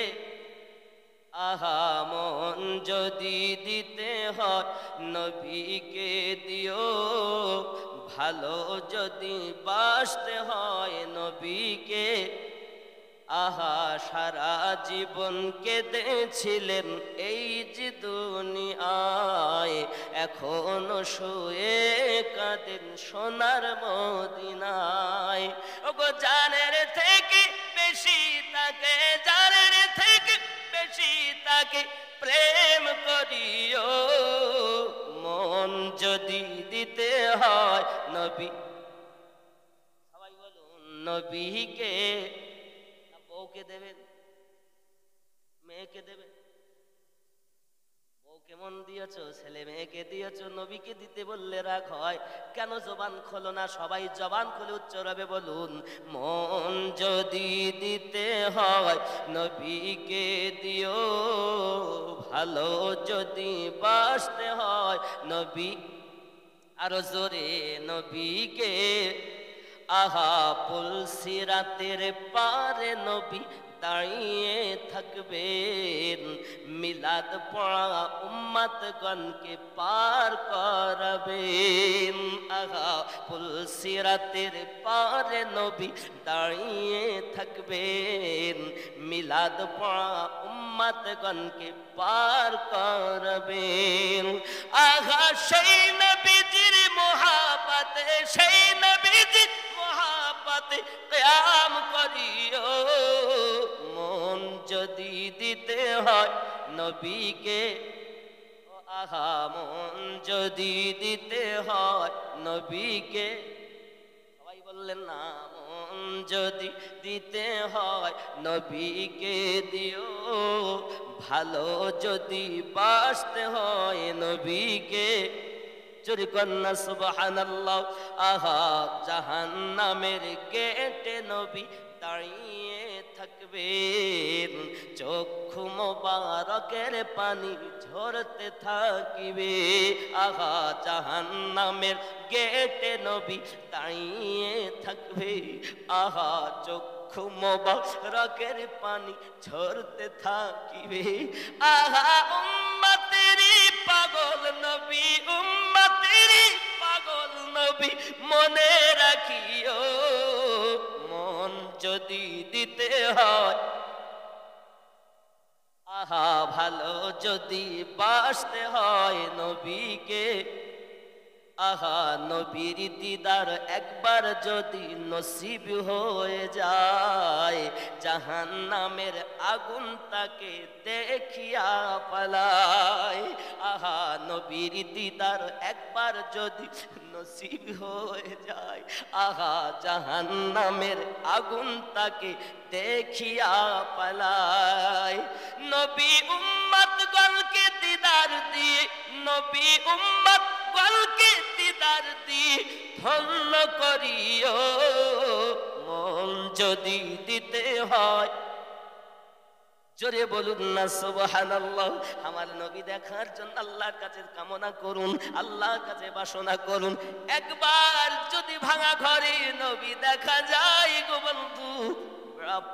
আহা মন যদি দিতে হয় নবীকে দিও, ভালো যদি বাসতে হয় নবীকে, আহা সারা জীবন কেঁদেছিলেন এই যে দুনিয়ায়, এখনো শুয়ে কাঁদেন সোনার মদিনায়। ওগো জানের থেকে বেশি তাকে, জানের থেকে বেশি তাকে প্রেম করিও, মন যদি দিতে হয় নবী, সবাই বলুন নবীকে। বউকে দেবেন, মেয়েকে দেবেন, বউকে মন দিয়েছ, ছেলে মেয়েকে দিয়েছ, নবীকে দিতে বললে রাগ হয় কেন? জবান খোলো না, সবাই জবান খুলে উচ্চারবে বলুন, মন যদি দিতে হয় নবীকে দিও, ভালো যদি বাসতে হয় নবী, আরো জোরে নবীকে, আহা পুলসিরাতের পারে নবী দাঁড়িয়ে থাকবেন, মিলাদ পড়া উম্মতগণকে পার করাবেন। আহা পুলসিরাতের পারে নবী দাঁড়িয়ে থাকবেন, মিলাদ পড়া উম্মতগণকে পার করবেন। আহা সেই নবীজির মোহাব্বতে, সেই নবীজির মোহাব্বতে কিয়াম করিও। মন যদি দিতে হয় নবীকে, আহা মন যদি দিতে হয় নবীকে, সবাই বললেন না, মন যদি দিতে হয় নবীকে দিও, ভালো যদি বাসতে হয় নবীকে। চুরি কন্যা সুবহানাল্লাহ। আহা জাহান্নামের গেটে নবী দাঁড়িয়ে থাকবেন, চক্ষু মোবারকের পানি ঝরতে থাকিবে। আহা জাহান্নামের গেটে নবী দাঁড়িয়ে থাকবে, আহা চক্ষু মোবারকের পানি ঝরতে থাকিবে। আহা উম্মতেরি পাগল নবী, উম্মতেরি পাগল নবী মনে রাখিও। মন যদি দিতে হয়, আহা ভালো যদি বাসতে হয় নবীকে, আহা নবীর দিদার একবার যদি নসিব হয়ে যায়, জাহান্নামের আগুন তাকে দেখিয়া পালায়। আহা নবীর দিদার একবার যদি নসিব হয়ে যায়, আহা জাহান্নামের আগুন তাকে দেখিয়া পালায়। নবী উম্মতগণকে দিদার দিয়ে, নবী উম্মতগণকে দিদার দিয়ে ধন্য করিও। মন যদি দিতে হয়, জোরে বলুন না সুবহানাল্লাহ। আমার নবী দেখার জন্য আল্লাহর কাছে কামনা করুন, আল্লাহর কাছে বাসনা করুন। একবার যদি ভাঙা ঘরে নবী দেখা যায় গো বন্ধু,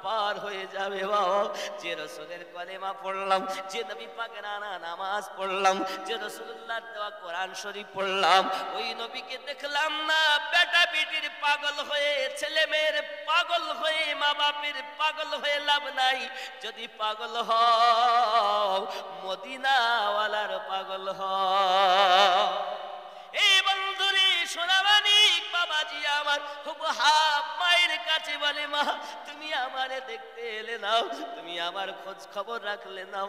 পার হয়ে যাবে বাবা। যে রাসূলের কলেমা পড়লাম, যে নবী পাকের আনা নামাজ পড়লাম, যে রাসূলুল্লাহর দেওয়া কোরআন শরীফ পড়লাম, ওই নবীকে দেখলাম না বেটা বেটির পাগল হয়ে, ছেলে মেয়ের পাগল হয়ে, মা বাপের পাগল হয়ে লাভ নাই। যদি পাগল হও মদিনাওয়ালার পাগল হও। এই বন্ধুরে সোনামানিক বাবাজি আমার হুবহাব মায়ের কাছে বলে, মা তুমি আমারে দেখতে এলে নাও, তুমি আমার খোঁজ খবর রাখলে নাও,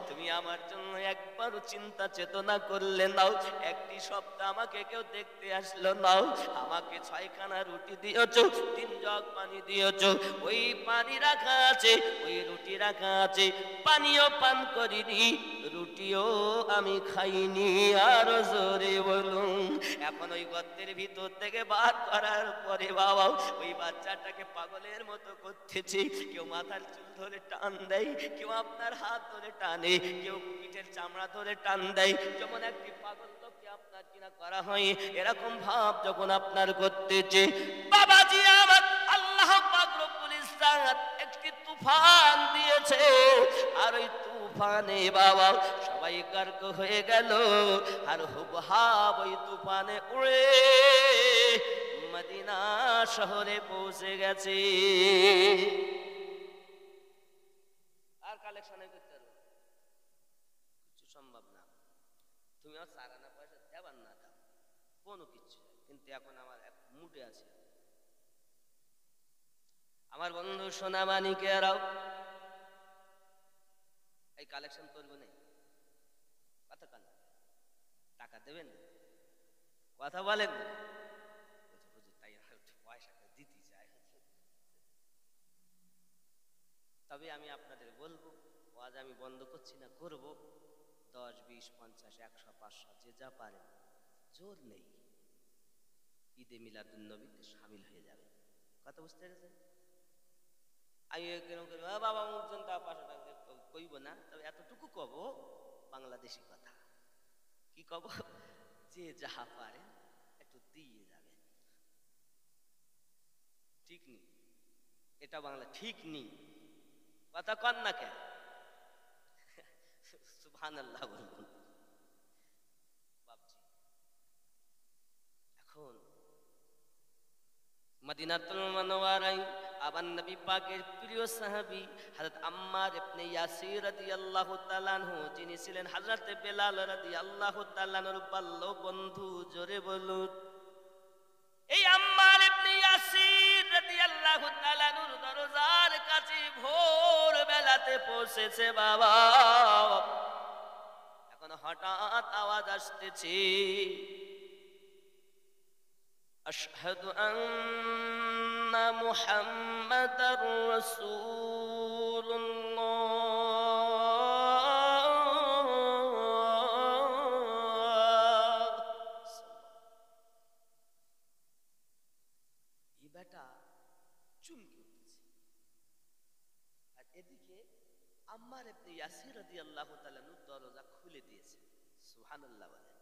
তুমি আমার জন্য একবারও চিন্তা চেতনা করলে নাও, একটি সপ্তাহ আমাকে কেউ দেখতে আসলো নাও। আমাকে 6খানা রুটি দিয়েছো, 3 জগ পানি দিয়েছো, ওই পানি রাখা আছে, ওই রুটি রাখা আছে, পানিও পান করিনি, রুটিও আমি খাইনি। আর জোরে বলুন। এখন ওই গর্তের ভিতর থেকে বার করার পরে বাবা ওই বাচ্চাটাকে পাগলের মতো করতেছে। কেউ মাথার চুল ধরে টান দেয়, কেউ আপনার হাত ধরে টানে, কেউ পিঠের চামড়া ধরে টান দেয়। যেমন একটি পাগল লোককে আপনার কিনা করা হয়, এরকম ভাব যখন আপনার করতেছে বাবাজি আমার, আল্লাহ পাক রব্বুল ইজ্জত একটি তুফান দিয়েছে। আর ওই তুফানে বাবা সবাই গার্ক হয়ে গেল, আর হুবহাব ওই তুফানে উড়ে মদিনা শহরে পৌঁছে গেছে। আর কালেকশনে করতে পারো কিছু সম্ভব না। তুমি আর সারানা পয়সা দেবার না দাও, কোনো কিছু। কিন্তু এখন আমার এক মুডে আছে। আমার বন্ধু সোনামানিকেরাও এই কালেকশন করবো না, কথা কান, টাকা দেবেন, কথা বলেন, তাই পয়সা দিতে চাই। তবে আমি আপনাদের বলবো, আজ আমি বন্ধ করছি না, করব। 10, 20, 50, 100, 500 যে যা পারে, জোর নেই, ঈদে মিলাদুন নবীতে শামিল হয়ে যাবে। কথা বুঝতে পেরেছেন? আমি বাবা মুখজন তা 500 টাকা কইব না, তবে এতটুকু কব, বাংলাদেশি কথা কি কব, যে যাহা পারে একটু দিয়ে যাবেন। ঠিক নেই, এটা বাংলা ঠিক নেই। কথা কন না কেন? সুবহানাল্লাহ বলুন। বাপজি এখন মদিনাতুল মুনাওয়ারায় আবার নবী পাকের প্রিয় সাহাবী হযরত আম্মার ইবনে ইয়াসির রাদিয়াল্লাহু তাআলা আনহু, যিনি ছিলেন হযরত বেলাল রাদিয়াল্লাহু তাআলা আনহুর বাল্য বন্ধু, জোরে বলুন। এই আম্মার ইবনে ইয়াসির রাদিয়াল্লাহু তাআলা আনহুর দরজার কাছে ভোর বেলাতে পৌঁছেছে বাবা। এখন হঠাৎ আওয়াজ আসতেছে, আশহাদু আন্না মুহাম্মাদার রাসূলুল্লাহ। এই বেটা চমকে উঠেছে, আর এদিকে আম্মার ইবনে ইয়াসির রাদিয়াল্লাহু তাআলা আনহু দরজা খুলে দিয়েছে। সুবহানাল্লাহ বলেন।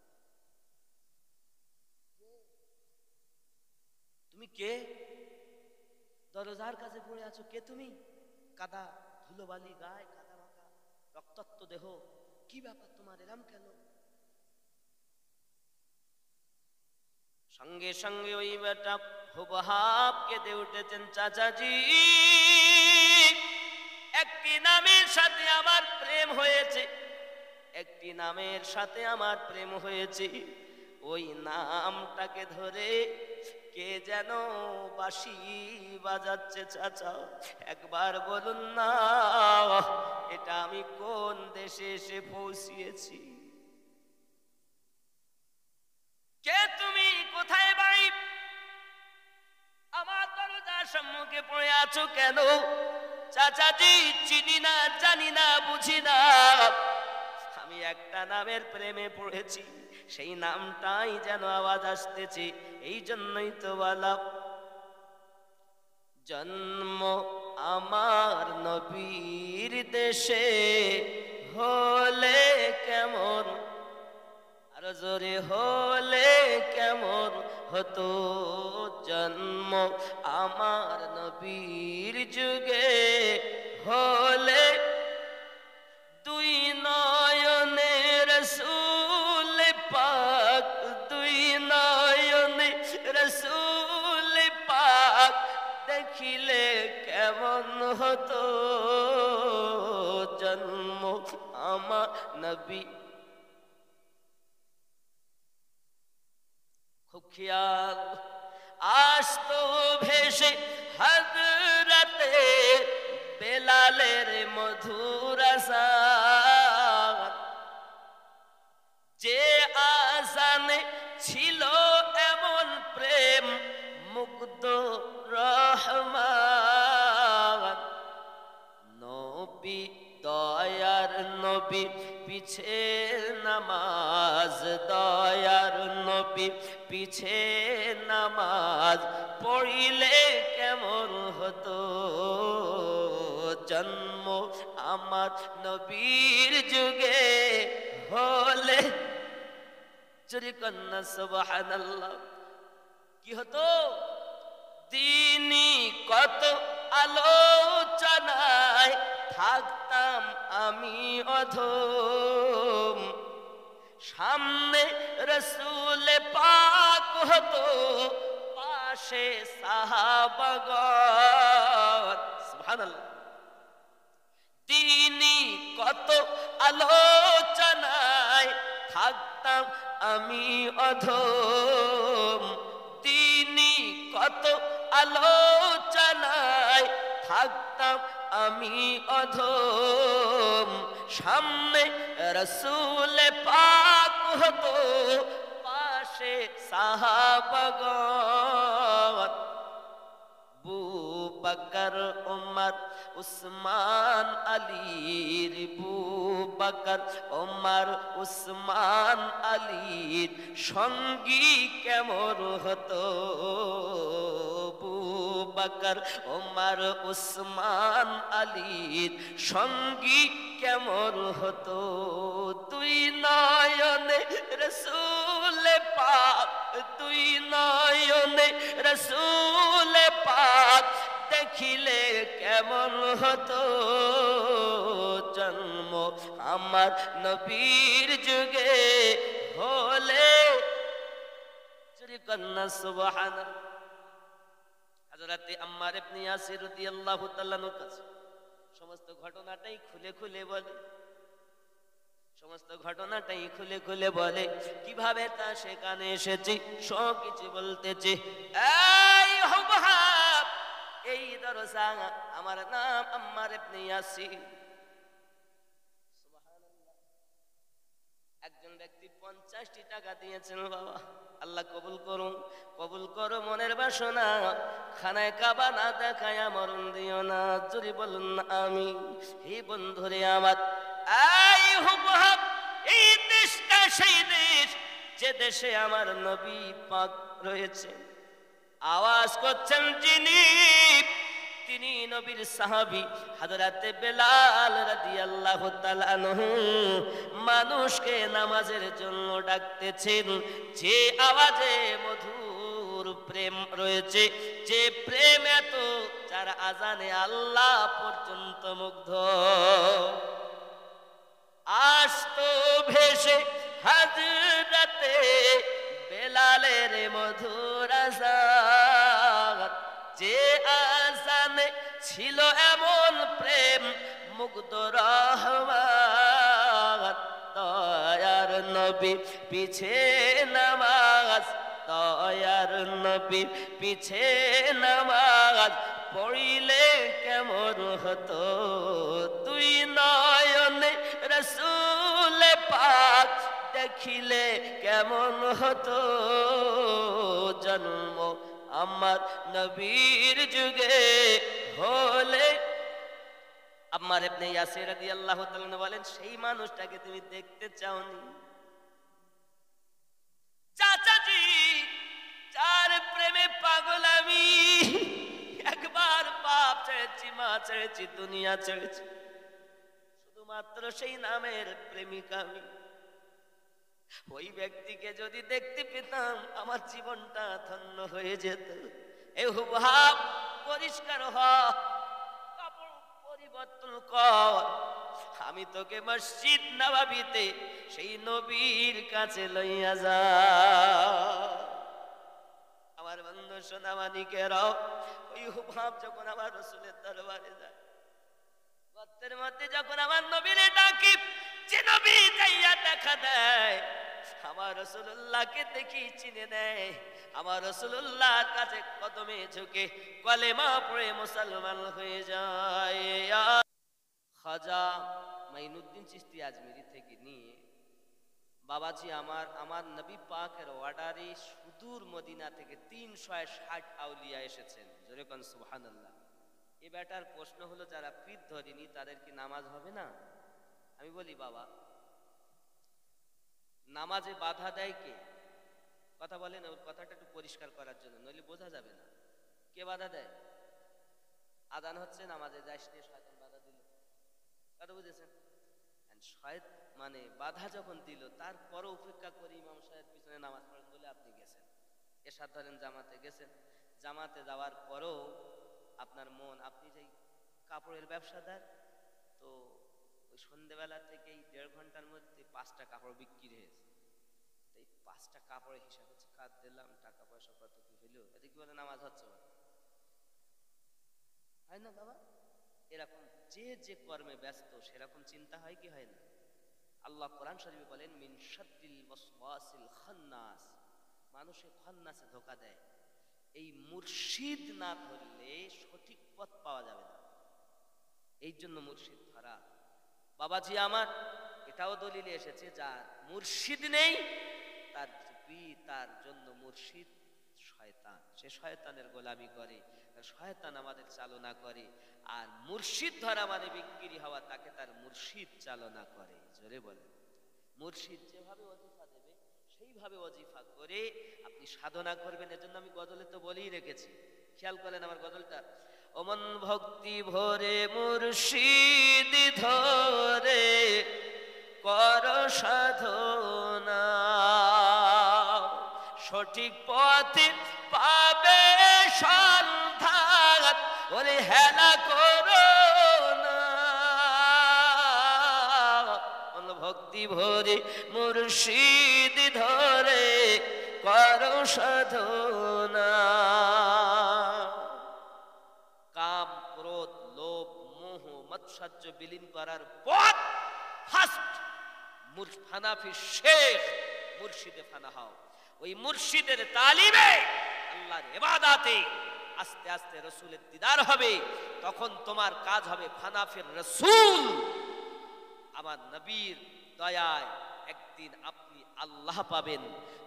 তুমি কে? দরজার কাছে পড়ে আছো, কে তুমি? কাদা ধুলোবালি গায়ে, কাদা মাখা রক্তাক্ত দেহ, কি ব্যাপার তোমার, এরম কেন? সঙ্গে সঙ্গে ওই বেটা হুবহাব কেঁদে উঠেছেন, চাচাজি একটি নামের সাথে আমার প্রেম হয়েছে, একটি নামের সাথে আমার প্রেম হয়েছে। ওই নামটাকে ধরে কে যেন বাঁশি বাজাচ্ছে চাচা, একবার বলুন না, এটা আমি কোন দেশে এসে পৌঁছিয়েছি? কে তুমি, কোথায় বাড়ি, আমার দরজার সম্মুখে পড়ে আছো কেন? চাচাজি চিনি না, জানি না, বুঝি না, আমি একটা নামের প্রেমে পড়েছি, সেই নামটাই যেন আওয়াজ আসতেছে, এই জন্যই তো বলা, জন্ম আমার নবীর দেশে হলে কেমন, আর জোরে হলে কেমন হতো, জন্ম আমার নবীর যুগে হলে দুই নয়নে রাসূল পাক, দুই নয়নে রাসূল পাক দেখিলে কেমন হতো, জন্ম আমার নবী। খুব খেয়াল আসতো ভেসে হযরতে বেলালের মধুর আযান, যে আযানে ছিল এমন প্রেম মুগ্ধ রহমান, নবী দয়ার নবী পিছে নামাজ, দয়ার নবী পিছে নামাজ পড়িলে কেমন হতো, জন্ম আমার নবীর যুগে হলে, চুরি কন্যা সুবহানাল্লাহ, কি হতো? দিনই কত আলোচনায় থাকতাম আমি অধম, সামনে রাসূল পাক হতো, পাশে সাহাবাগণ। সুবহানাল্লাহ। দিনই কত আলোচনায় থাকতাম আমি অধম, দিনই কত আলোচনায় থাকতাম আমি অধম, সামনে রাসূল পাক হতো, পাশে সাহাবাগণ। আবু বকর উমর উসমান আলীর, আবু বকর উমর উসমান আলীর সঙ্গী কেমন হতো, আবু বকর উমর উসমান আলীর সঙ্গী কেমন হতো, দুই নয়নে রাসূল পাক, দুই নয়নে রাসূল পাক দেখিলে কেমন হতো জন্ম আমার নবীর যুগে হলে। যদি কন্যা সুবহানাল্লাহ। হযরত আম্মার ইবনে ইয়াসির রাদিয়াল্লাহু তাআলা আনহুর কাছে সমস্ত ঘটনাটাই খুলে খুলে বলে, সমস্ত ঘটনাটাই খুলে খুলে বলে, কিভাবে তা সেখানে এসেছে সব কিছু বলতেছে। এই হুবহাব, এই দরজা, আমার নাম আম্মার ইবনে ইয়াসির। সুবহানাল্লাহ। একজন ব্যক্তি 50টি টাকা দিয়েছেন, বাবা আল্লাহ কবুল করুন, কবুল করো মনের বাসনা, খানায় কাবা না দেখায়া মরণ দিও না। জোরে বলুন না আমিন। হে বন্ধুরে আমার, এই হুবহাব, এই দেশটা সেই দেশ যে দেশে আমার নবী পাক রয়েছে। আওয়াজ করছেন যিনি, তিনি নবীর সাহাবী হযরত বেলাল রাদিয়াল্লাহু তাআলা আনহু। মানুষকে নামাজের জন্য ডাকতেছেন, যে আওয়াজে মধুর প্রেম রয়েছে, যে প্রেম এত যার আজানে আল্লাহ পর্যন্ত মুগ্ধ। আসতো ভেসে হযরতে বেলালের মধুর আযান, যে আযানে ছিল এমন প্রেম মুগ্ধ রহমান। দয়ার নবী পিছে নামাজ, দয়ার নবী পিছে নামাজ পড়িলে কেমন হতো, দুই নয়নে রাসূল পাক দেখিলে কেমন হতো জন্ম আমার নবীর যুগে হলে। আম্মার ইবনে ইয়াসির রাদিয়াল্লাহু তাআলা বলেন, সেই মানুষটাকে তুমি দেখতে চাওনি? চাচাজি, যার প্রেমে পাগল আমি, একবার বাপ ছেড়েছি, মা ছেড়েছি, দুনিয়া ছেড়েছি, শুধুমাত্র সেই নামের প্রেমিকা আমি। ওই ব্যক্তিকে যদি দেখতে পেতাম আমার জীবনটা ধন্য হয়ে যেত। এ হুবহাব, পরিষ্কার হ, কাপড় পরিবর্তন কর, আমি তোকে মসজিদ নববীতে সেই নবীর কাছে লইয়া যা। আমার বন্ধু সোনামানিকেরাও, ওই হুবহাব যখন আমার রাসূলের দরবারে যায়, গর্তের মধ্যে যখন আমার নবীরে ডাকি, যে নবী যাইয়া দেখা দেয়, আমার রাসূলুল্লাহকে দেখি চিনে নেয়, আমার রাসূলুল্লাহর কাছে কদমে ঝুঁকে কলেমা পড়ে মুসলমান হয়ে যায়। খাজা মাইনুদ্দিন চিশতি আজমিরি থেকে নিয়ে বাবাজি আমার নবী পাকের অর্ডারে সুদূর মদিনা থেকে 360 আউলিয়া এসেছেন। জোরে কোন সুবহানাল্লাহ। এই ব্যাটার প্রশ্ন হলো, যারা পীর ধরেনি তাদের কি নামাজ হবে না? আমি বলি, বাবা নামাজে বাধা দেয় কে? কথা বলেন, ওর কথাটা একটু পরিষ্কার করার জন্য, নইলে বোঝা যাবে না। কে বাধা দেয়? আযান হচ্ছে, নামাজে যাইস নে, শয়তান বাধা দিল। কথা বুঝেছেন? মানে বাধা যখন দিল, তারপরও উপেক্ষা করে ইমাম সাহেব পিছনে নামাজ পড়েন বলে আপনি গেছেন। এরশাদ ধরেন জামাতে গেছেন, জামাতে যাওয়ার পরও আপনার মন, আপনি যেই কাপড়ের ব্যবসাদার, তো ওই সন্ধ্যেবেলা থেকেই 1.5 ঘন্টার মধ্যে 5টা কাপড় বিক্রি হয়েছে। এই 5টা কাপড়ের হিসাব হচ্ছে, কাজ দিলাম, টাকা পয়সা কত কি হইলো, এটা কি বলে নামাজ হচ্ছে? হয় না বাবা? এরকম যে যে কর্মে ব্যস্ত, সেরকম চিন্তা হয় কি হয় না? আল্লাহ কোরআন শরীফে বলেন, মিন শাররিল ওয়াসওয়াসিল খান্নাস, মানুষে খান্নাসে ধোঁকা দেয়। এই মুর্শিদ না ধরলে সঠিক পথ পাওয়া যাবে না, এই জন্য মুর্শিদ ধরা। বাবাজি আমার, এটাও দলিলে এসেছে, যার মুর্শিদ নেই তার জন্য মুর্শিদ শয়তান, সে শয়তানের গোলামি করে, শয়তান আমাদের চালনা করে। আর মুর্শিদ ধরা মানে বিক্রি হওয়া, তাকে তার মুর্শিদ চালনা করে। জোরে বলে, মুর্শিদ যেভাবে ওজিফা দেবে সেইভাবে ওজিফা করে আপনি সাধনা করবেন। এজন্য আমি গজলে তো বলেই রেখেছি, খেয়াল করেন আমার গজলটা। অমন ভক্তি ভরে মুর্শিদ ধরে কর সাধনা, সঠিক পথে পাবে সন্ধান, ওরে হেলা করো না, ভক্তি ভরে মুর্শিদ ধরে করো সাধনা। কাম ক্রোধ লোভ মোহ মৎসাহ্য বিলীন করার পথ ফার্স্ট হানাফি শেখ মুর্শিদে ফানা হও। ওই মুর্শিদের তালিমে আল্লাহর ইবাদতে আস্তে আস্তে রাসূলের দিদার হবে। তখন তোমার কাজ হবে ফানাফির রাসূল, আমার নবীর দয়ায় একদিন আপনি আল্লাহ পাবেন।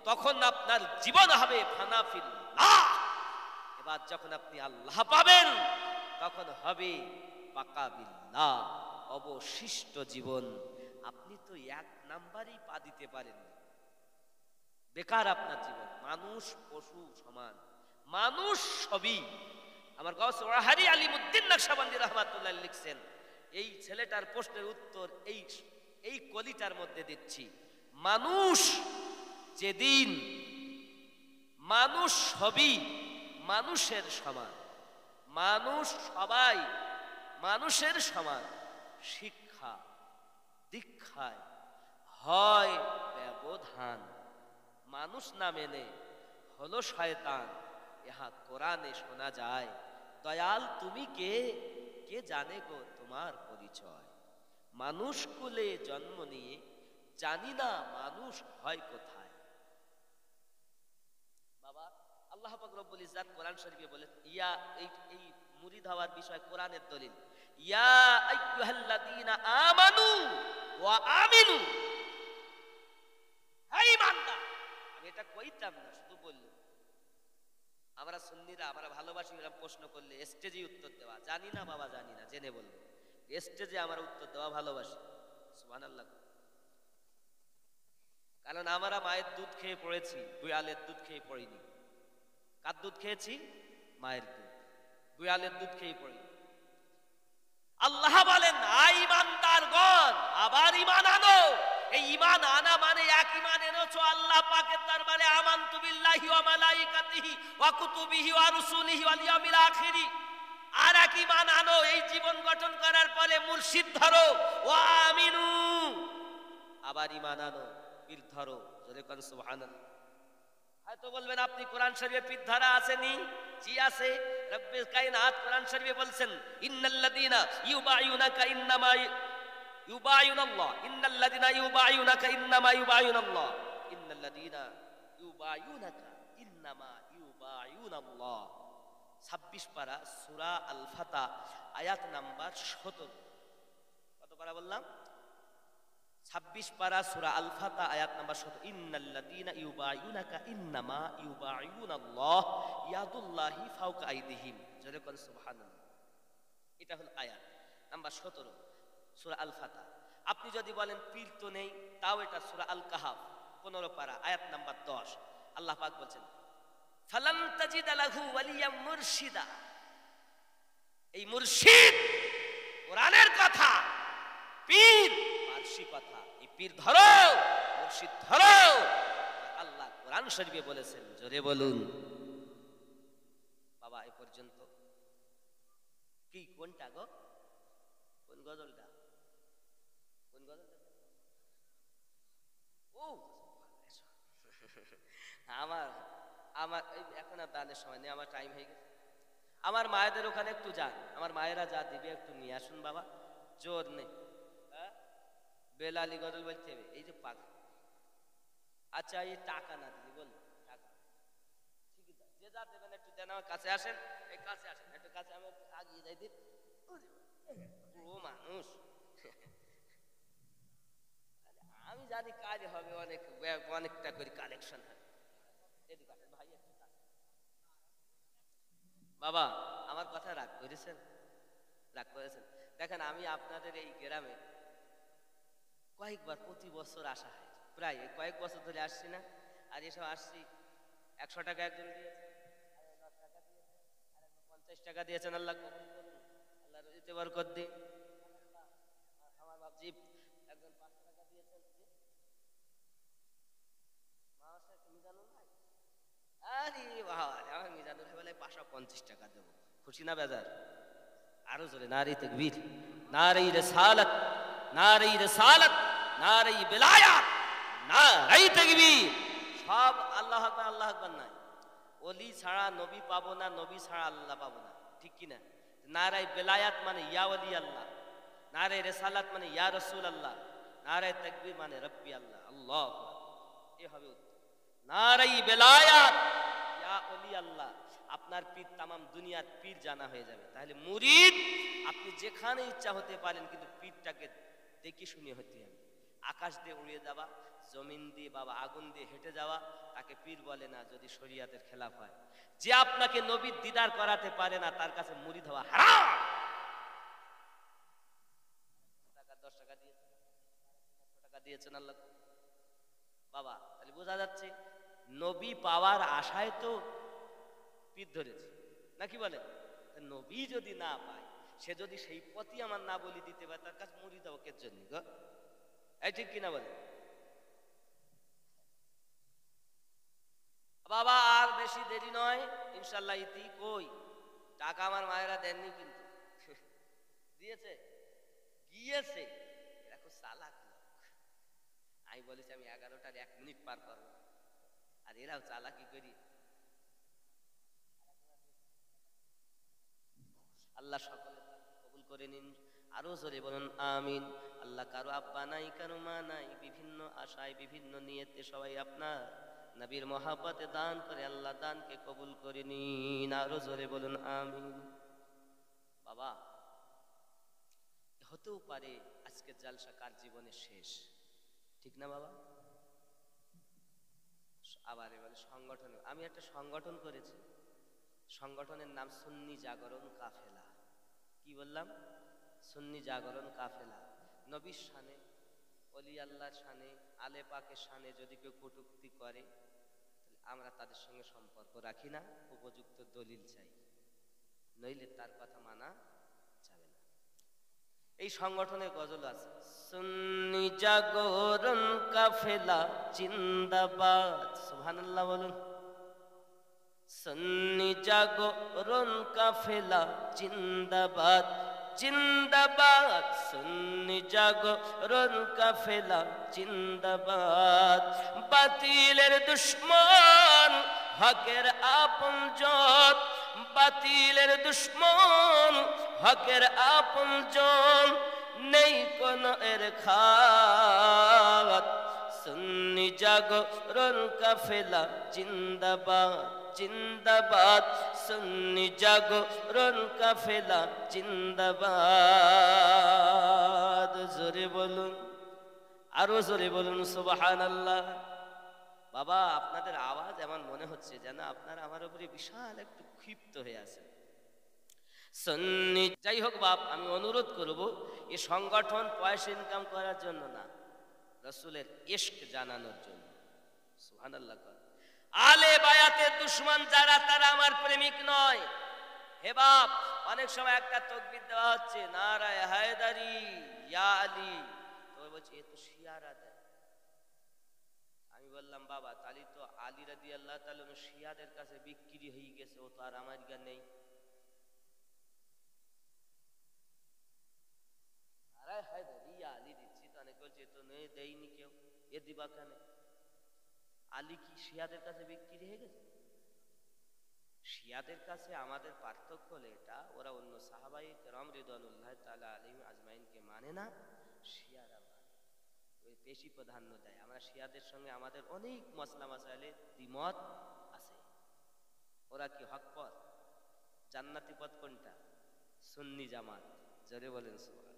তখন আপনার জীবন হবে ফানাফিল্লাহ। এবার যখন আপনি আল্লাহ পাবেন তখন হবে পাকা বিল্লাহ, অবশিষ্ট জীবন। আপনি তো এক নাম্বারই পা দিতে পারেন, বেকার আপনার জীবন। মানুষ পশু সমান, মানুষ সবই। আমার গাউস ওয়াহারি আলিমউদ্দিন নকশবন্দি রাহমাতুল্লাহ লিখছেন, এই ছেলেটার প্রশ্নের উত্তর এই কলিটার মধ্যে দিচ্ছি। মানুষ যেদিন মানুষ সবই মানুষের সমান, মানুষ সবাই মানুষের সমান, শিক্ষা দীক্ষায় হয় ব্যবধান। মানুষ না মেনে হলো শয়তান, ইহা কোরআনে শোনা যায়। দয়াল তুমি কে, কে জানে গো তোমার পরিচয়। মানুষ কুলে জন্ম নিয়ে জানি না মানুষ হয় কোথায়। বাবা আল্লাহ পাক রব্বুল ইজ্জত কোরআন শরীফে বলেন, ইয়া এই মুরিদ হওয়ার বিষয় কোরআনের দলিল, ইয়া আইয়ুহাল্লাযীনা আমানু ওয়া আমিনু। হে বান্দা, আমি এটা কইতাম না, শুধু বললাম। আমরা সুন্নিরা আমরা ভালোবাসি এরকম প্রশ্ন করলে স্টেজে উত্তর দেওয়া। জানি না বাবা, জানি না, জেনে বলবো। স্টেজে আমরা উত্তর দেওয়া ভালোবাসি। সুবহানাল্লাহ। কারণ আমরা মায়ের দুধ খেয়ে পড়েছি, বুয়ালের দুধ খেয়ে পড়িনি। কার দুধ খেয়েছি? মায়ের দুধ, বুয়ালের দুধ খেয়ে পড়িনি। আল্লাহ বলেন, আই ইমানদারগণ আবার ঈমান আনো। এই ঈমান আনা মানে এক ঈমান এনেছো আল্লাহ পাকের দরবারে, আমানতু বিল্লাহি ওয়া মালাইকাতিহি ওয়া কুতুবিহি ওয়া রুসুলিহি ওয়াল ইয়াউমিল আখির। আর এক ঈমান আনো, এই জীবন গঠন করার পরে মুর্শিদ ধরো, ওয়া আমিনু। আবার ঈমান আনো, পীর ধরো। জোরে কোন সুবহানাল্লাহ। হয়তো বলবেন আপনি কোরআন শরীফে পীর ধরা আসেনি? জি আছে। রব্বে কায়নাত কোরআন শরীফে বলছেন, ইন্নাল্লাযীনা ইউবাইউনাকা ইন্নামা ইউবাইউনাল্লাহ, ইন্নাল্লাযীনা ইউবাইউনাকা ইন্নামা ইউবাইউনাল্লাহ, ইন্নাল্লাযীনা ইউবাইউনাকা ইন্নামা ইউবাইউনাল্লাহ। 26 পারা সূরা আল ফাতা আয়াত নাম্বার 17। কত পারা বললাম? 26 পারা সূরা আল ফাতা আয়াত নাম্বার 17। ইন্নাল্লাযীনা ইউবাইউনাকা ইন্নামা ইউবাইউনাল্লাহ ইয়াদুল্লাহি ফাওকা আইদিহিম। জোরে কোন সুবহানাল্লাহ। এটা হলো আয়াত নাম্বার 17 সূরা আল ফাতা। আপনি যদি বলেন পীর তো নেই, তাও এটা সূরা আল কাহাফ 15 পারা আয়াত নাম্বার 10। আল্লাহ পাক বলেন, ফালান তাজিদ লাহু ওয়ালিয়াম মুরশিদা। এই মুরশিদ কোরআনের কথা, পীর পারসি কথা। এই পীর ধরো, মুর্শিদ ধরো, আল্লাহ কোরআন শরীফে বলেছেন। জোরে বলুন বাবা। এই পর্যন্ত কি কোনটা গো? কোন গজলটা? কোন গজলটা? ও আমার আমার এখন আর দানের সময় নেই, আমার টাইম হয়ে গেছে। আমার মায়েদের ওখানে একটু যান, আমার মায়েরা যা দিবে একটু নিয়ে আসুন বাবা। জোর নেই, বেলালি গজল বলতে হবে। এই যে পাক, আচ্ছা এই টাকা না দিলি বল, টাকা ঠিকই আছে, যে যা দেবেন একটু দেন। আমার কাছে আসেন, এই কাছে আসেন, একটু কাছে, আমি আগিয়ে যাই দিন। ও মানুষ, আমি জানি কাজ হবে, অনেকটা করে কালেকশন হবে। এদিকে আসেন ভাই, একটু বাবা। আমার কথা রাগ করেছেন? রাগ করেছেন? দেখেন, আমি আপনাদের এই গ্রামে কয়েকবার প্রতি বছর আসা হয়, প্রায় কয়েক বছর ধরে আসছি না। আর এসব আসছি, 100 টাকা একজন দিয়েছে, 10 টাকা দিয়েছে, 50 টাকা দিয়েছেন। আল্লাহ কবুল করুন, আল্লাহ রজিতে বরকত দিন। আমার বাপজি একজন 500 টাকা দিয়েছেন। মিজানুর ভাই, আরে বাবা, আমার মিজানুর ভাই বলে 550 টাকা দেবো। খুশি না বেজার? আরো জোরে নারে তাকবীর, নারে রিসালাত, নারে রিসালাত, নারে বেলায়াত, নারে তাকবীর। সব আল্লাহু আকবার, আল্লাহু আকবার নাই। ওলি ছাড়া নবী পাবো না, নবী ছাড়া আল্লাহ পাবো না, ঠিক কি না? নারে বেলায়াত মানে ইয়া ওলি আল্লাহ, নারে রিসালাত মানে ইয়া রাসূল আল্লাহ, নারে তাকবীর মানে রব্বি আল্লাহ। আল্লাহ, এ হবে উত্তর। নারে বেলায়াত, ইয়া ওলি আল্লাহ, আপনার পীর তামাম দুনিয়ার পীর জানা হয়ে যাবে। তাহলে মুরিদ আপনি যেখানে ইচ্ছা হতে পারেন, কিন্তু পীরটাকে দেখে শুনে হতে হবে। আকাশ দিয়ে উড়িয়ে যাওয়া, জমিন দিয়ে বাবা আগুন দিয়ে হেঁটে যাওয়া, তাকে পীর বলে না যদি শরীয়তের খেলাফ হয়। যে আপনাকে নবীর দিদার করাতে পারে না, তার কাছে মুরিদ হওয়া হারাম। টাকা 10 টাকা দিয়েছেন, 100 টাকা দিয়েছেন আল্লাহ বাবা, তাহলে বোঝা যাচ্ছে নবী পাওয়ার আশায় তো পীর ধরেছে, নাকি বলে? নবী যদি না পায়, সে যদি সেই পথই আমার না বলি দিতে পারে, তার কাছে মুরিদ হবো কের জন্য গো? এই ঠিক কিনা বলে বাবা? আর বেশি দেরি নয়, ইনশাল্লাহ ইতি। কই টাকা আমার মায়েরা দেননি, কিন্তু দিয়েছে, গিয়েছে। দেখো চালাক লোক, আমি বলেছি আমি 11টার 1 মিনিট পার করবো, আর এরাও চালাকি করি। আল্লাহ সকলে কবুল করে নিন। আরো জোরে বলুন আমিন। আল্লাহ কারো আব্বা নাই, কারো মা নাই, বিভিন্ন আশায় বিভিন্ন নিয়তে সবাই আপনার নবীর মহাব্বতে দান করে আল্লাহ দানকে কবুল করে নিন। আরো জোরে বলুন আমিন। বাবা, হতেও পারে আজকের জালসা কার জীবনে শেষ, ঠিক না বাবা? আবার বলে সংগঠনে, আমি একটা সংগঠন করেছি, সংগঠনের নাম সুন্নি জাগরণ কাফেলা। কি বললাম? সুন্নি জাগরণ কাফেলা। নবীর শানে, ওলি আল্লাহর শানে, আলে পাকের শানে যদি কেউ কটূক্তি করে, আমরা তাদের সঙ্গে সম্পর্ক রাখি না, উপযুক্ত দলিল চাই, নইলে তার কথা মানা যাবে না। এই সংগঠনের গজল আছে, সুন্নি জাগরণ কাফেলা জিন্দাবাদ। সুবহানাল্লাহ বলুন। সুন্নি জাগরণ কাফেলা জিন্দাবাদ, জিন্দাবাদ। সুন্নি জাগরণ কাফেলা জিন্দাবাদ। বাতিলের দুশ্মন হকের আপনজন, বাতিলের দুশ্মন হকের আপনজন, নেই কোন এর খাত। সুন্নি জাগরণ কাফেলা জিন্দাবাদ, জিন্দাবাদ। সুন্নি জাগরণ কাফেলা জিন্দাবাদ। জোরে বলুন, আরো জোরে বলুন সুবহানাল্লাহ। বাবা, আপনাদের আওয়াজ এমন মনে হচ্ছে যেন আপনারা আমার উপরে বিশাল একটু ক্ষিপ্ত হয়ে আছে। সুন্নি, যাই হোক বাপ, আমি অনুরোধ করব, এই সংগঠন পয়সা ইনকাম করার জন্য না, রাসূলের ইশক জানানোর জন্য। সুবহানাল্লাহ। আলে বায়াতের দুশমন যারা, তারা আমার প্রেমিক নয়। হে বাপ, অনেক সময় একটা তাকবীর দেওয়া হচ্ছে, নারায়ে হায়দারি ইয়া আলী, তো বলছে এ তো শিয়ারা দেয়। আমি বললাম বাবা, তালি তো আলী রাদিয়াল্লাহু তাআলা শিয়াদের কাছে বিক্রি হয়ে গেছে, ও তো আর আমার গা নেই। নারায়ে হায়দারি ইয়া আলী দিচ্ছি, তো অনেক বলছে তো নেই, দেয়নি কেউ, এ দিবা কেন? আলী কি শিয়াদের কাছে বিক্রি হয়ে গেছে? শিয়াদের কাছে আমাদের পার্থক্য হলো এটা, ওরা অন্য সাহাবায়ে কেরাম রিদওয়ানুল্লাহ তাআলা আলাইহিম আজমাইনকে মানে না, শিয়ারা মানে, ওই বেশি প্রাধান্য দেয়। আমরা শিয়াদের সঙ্গে আমাদের অনেক মাসলা মাসাইলে দ্বিমত আছে। ওরা কি হক পথ, জান্নাতি পথ কোনটা? সুন্নি জামাত। জোরে বলেন সুবহানাল্লাহ।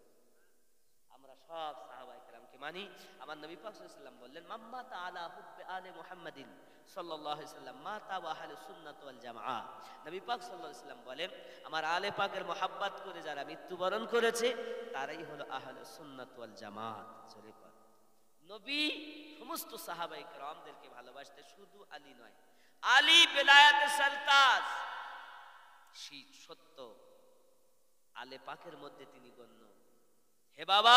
আমরা সব সাহাবায়ে কেরামকে মানি। আমার নবী পাক সাল্লাল্লাহু আলাইহি ওয়াসাল্লাম বললেন, মাম্মাতা আলা হুব্বি আলি মুহাম্মাদিন সাল্লাল্লাহু আলাইহি ওয়াসাল্লাম মাতা ওয়া আহলুস সুন্নাত ওয়াল জামাআহ। নবী পাক সাল্লাল্লাহু আলাইহি ওয়াসাল্লাম বলেন, আমার আলে পাকের মহব্বত করে যারা মৃত্যুবরণ করেছে, তারাই হলো আহলুস সুন্নাত ওয়াল জামাত। জোরে বল। নবী সমস্ত সাহাবায়ে কেরামদেরকে ভালোবাসতে, শুধু আলী নয়। আলী বেলায়েতে সালতাস, সেই সত্য আলে পাকের মধ্যে তিনি গণ্য। হে বাবা,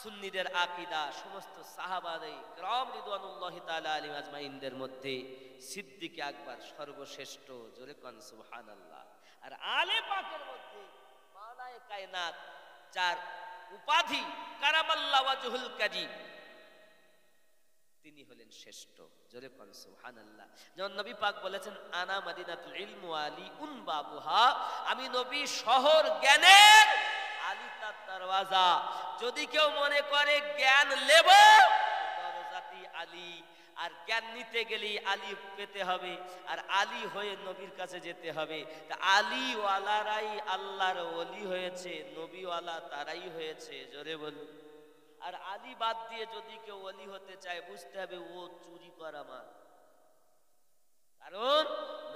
সুন্নিদের আকীদা, সমস্ত সাহাবায়ে কেরাম রিদওয়ানুল্লাহি তাআলা আলাইহিম আজমাইনদের মধ্যে সিদ্দিক আকবর সর্বশ্রেষ্ঠ। জোরে কোন সুবহানাল্লাহ। আর আলে পাকের মধ্যে মাওলায়ে কায়নাত যার উপাধি কারামাল্লাহু ওয়াজহুল কারীম, তিনি হলেন শ্রেষ্ঠ। জোরে কোন সুবহানাল্লাহ। যেমন নবী পাক বলেছেন, আনা মাদিনাতুল ইলম ওয়া আলী বাবুহা, আমি নবী শহর জ্ঞানের, আলী তার দরওয়াজা। যদি কেউ মনে করে জ্ঞান নেব, দরজাটি আলী, আর জ্ঞান নিতে গেলেই আলী পেতে হবে, আর আলী হয়ে নবীর কাছে যেতে হবে। তা আলী ওয়ালারাই আল্লাহর ওলি হয়েছে, নবী ওয়ালা তারাই হয়েছে। জোরে বলুন। আর আলী বাদ দিয়ে যদি কেউ ওলি হতে চায়, বুঝতে হবে ও চুরি করা মাল। কারণ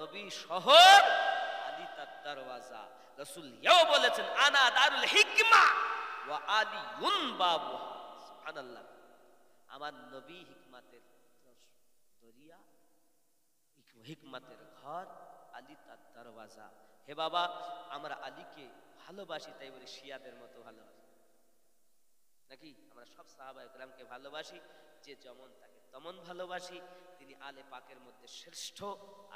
নবী শহর, আলী তার দরওয়াজা। রাসূল এও বলেছেন, আনা দারুল হিকমা ওয়া আলিউন বাবুহা। সুবহানাল্লাহ। আমার নবী হিকমতের দরিয়া, হিকমতের ঘর, আলী তার দরওয়াজা। হে বাবা, আমরা আলীকে ভালোবাসি, তাই বলি শিয়াদের মতো ভালোবাসি নাকি? আমরা সব সাহাবায়ে কেরামকে ভালোবাসি, যে যেমন তাকে তেমন ভালোবাসি। তিনি আলে পাকের মধ্যে শ্রেষ্ঠ।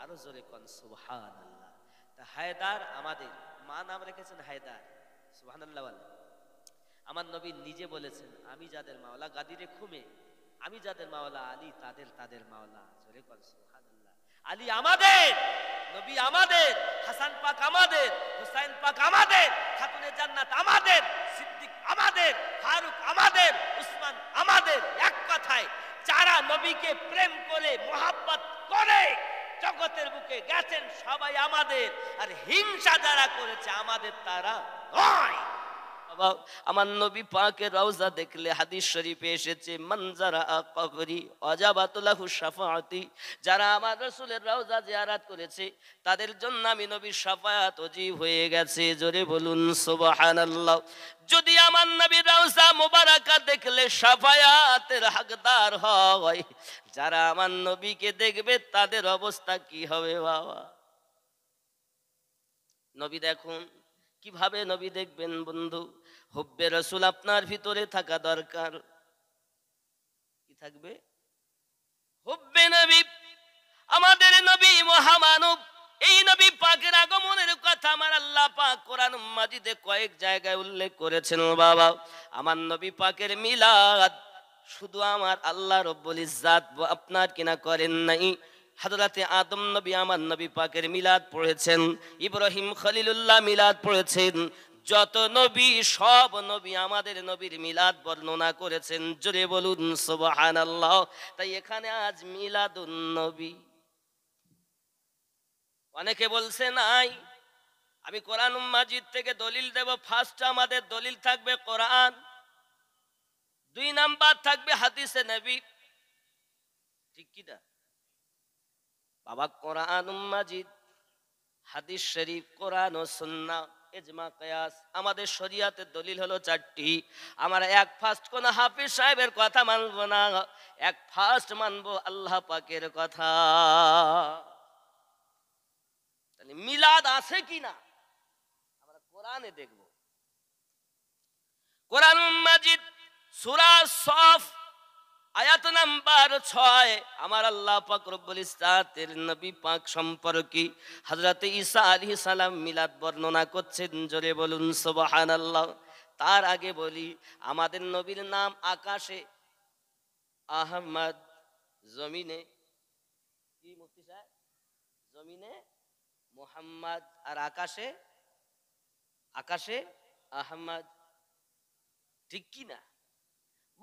আরো জোরে কোন সুবহানাল্লাহ। তা হায়দার, আমাদের মা নাম রেখেছেন হায়দার। সুবহানাল্লাহ বলেন। আমার নবী নিজে বলেছেন, আমি যাদের মাওলা গাদিরে খুমে, আমি যাদের মাওলা আলী তাদের মাওলা। জোরে কোন সুবহানাল্লাহ। আলী আমাদের, নবী আমাদের, হাসান পাক আমাদের, হুসাইন পাক আমাদের, খাতুনে জান্নাত আমাদের, সিদ্দিক আমাদের, ফারুক আমাদের, উসমান আমাদের। এক কথায় যারা নবীকে প্রেম করে মোহাব্বত করে জগতের বুকে গেছেন, সবাই আমাদের। আর হিংসা যারা করেছে আমাদের, তারা নয়। আমার নবী পাকের রওজা দেখলে হাদিস শরীফে এসেছে, মানজারা কবরি ওয়াজাবাত লাহু শাফাআতি। যারা আমার রাসূলের রওজা জিয়ারত করেছে, তাদের জন্য আমি নবীর শাফায়াত ওয়াজিব হয়ে গেছে। জোরে বলুন সুবহানাল্লাহ। যদি আমার নবীর রওজা মুবারাকা দেখলে শাফায়াতের হকদার হয়, যারা আমার নবীকে দেখবে তাদের অবস্থা কি হবে বাবা? নবী দেখুন, কিভাবে নবী দেখবেন বন্ধু? হুব্বে রাসূল আপনার ভিতরে থাকা দরকার। কি থাকবে? হুব্বে নবী। আমাদের নবী মহামানব, এই নবী পাকের আগমনের কথা আমার আল্লাহ পাক কোরআন মাজিদে কয়েক জায়গায় উল্লেখ করেছেন বাবা। আমার নবী পাকের মিলাদ শুধু আমার আল্লাহ রব্বুল ইজ্জাত আপনার কিনা করেন নাই। হযরতে আদম নবী আমার নবী পাকের মিলাদ পড়েছেন, ইব্রাহিম খলিলুল্লাহ মিলাদ পড়েছেন, যত নবী সব নবী আমাদের নবীর মিলাদ বর্ণনা করেছেন। জোরে বলুন সুবহানাল্লাহ। তাই এখানে আজ মিলাদুন নবী। অনেকে বলছে নাই, আমি কোরআন মাজিদ থেকে দলিল দেব। ফার্স্ট আমাদের দলিল থাকবে কোরআন, 2 নাম্বার থাকবে হাদিসে নবী। ঠিক কি না বাবা? কোরআন মাজিদ, হাদিস শরীফ, কোরআন ও সুন্নাহ, ইজমা, কিয়াস। আমাদের শরীয়তের দলিল হলো 4টি। আমরা এক ফার্স্ট কোন হাফেজ সাহেবের কথা মানবো না, এক ফার্স্ট মানবো আল্লাহ পাকের কথা। তাহলে মিলাদ আছে কিনা আমরা কোরআনে দেখব। কোরআন মাজিদ সূরা সফ আয়াত নাম্বার 6 আমার আল্লাহ পাক রব্বুল ইজ্জাতের নবী পাক সম্পর্কে হযরতে ঈসা আলাইহিস সালাম মিলাদ বর্ণনা করছেন। জোরে বলুন সুবহানাল্লাহ। তার আগে বলি, আমাদের নবীর নাম আকাশে আহমদ, জমিনে কি মুফতি সাহেব? জমিনে মুহাম্মদ, আর আকাশে আহমদ। ঠিক কি না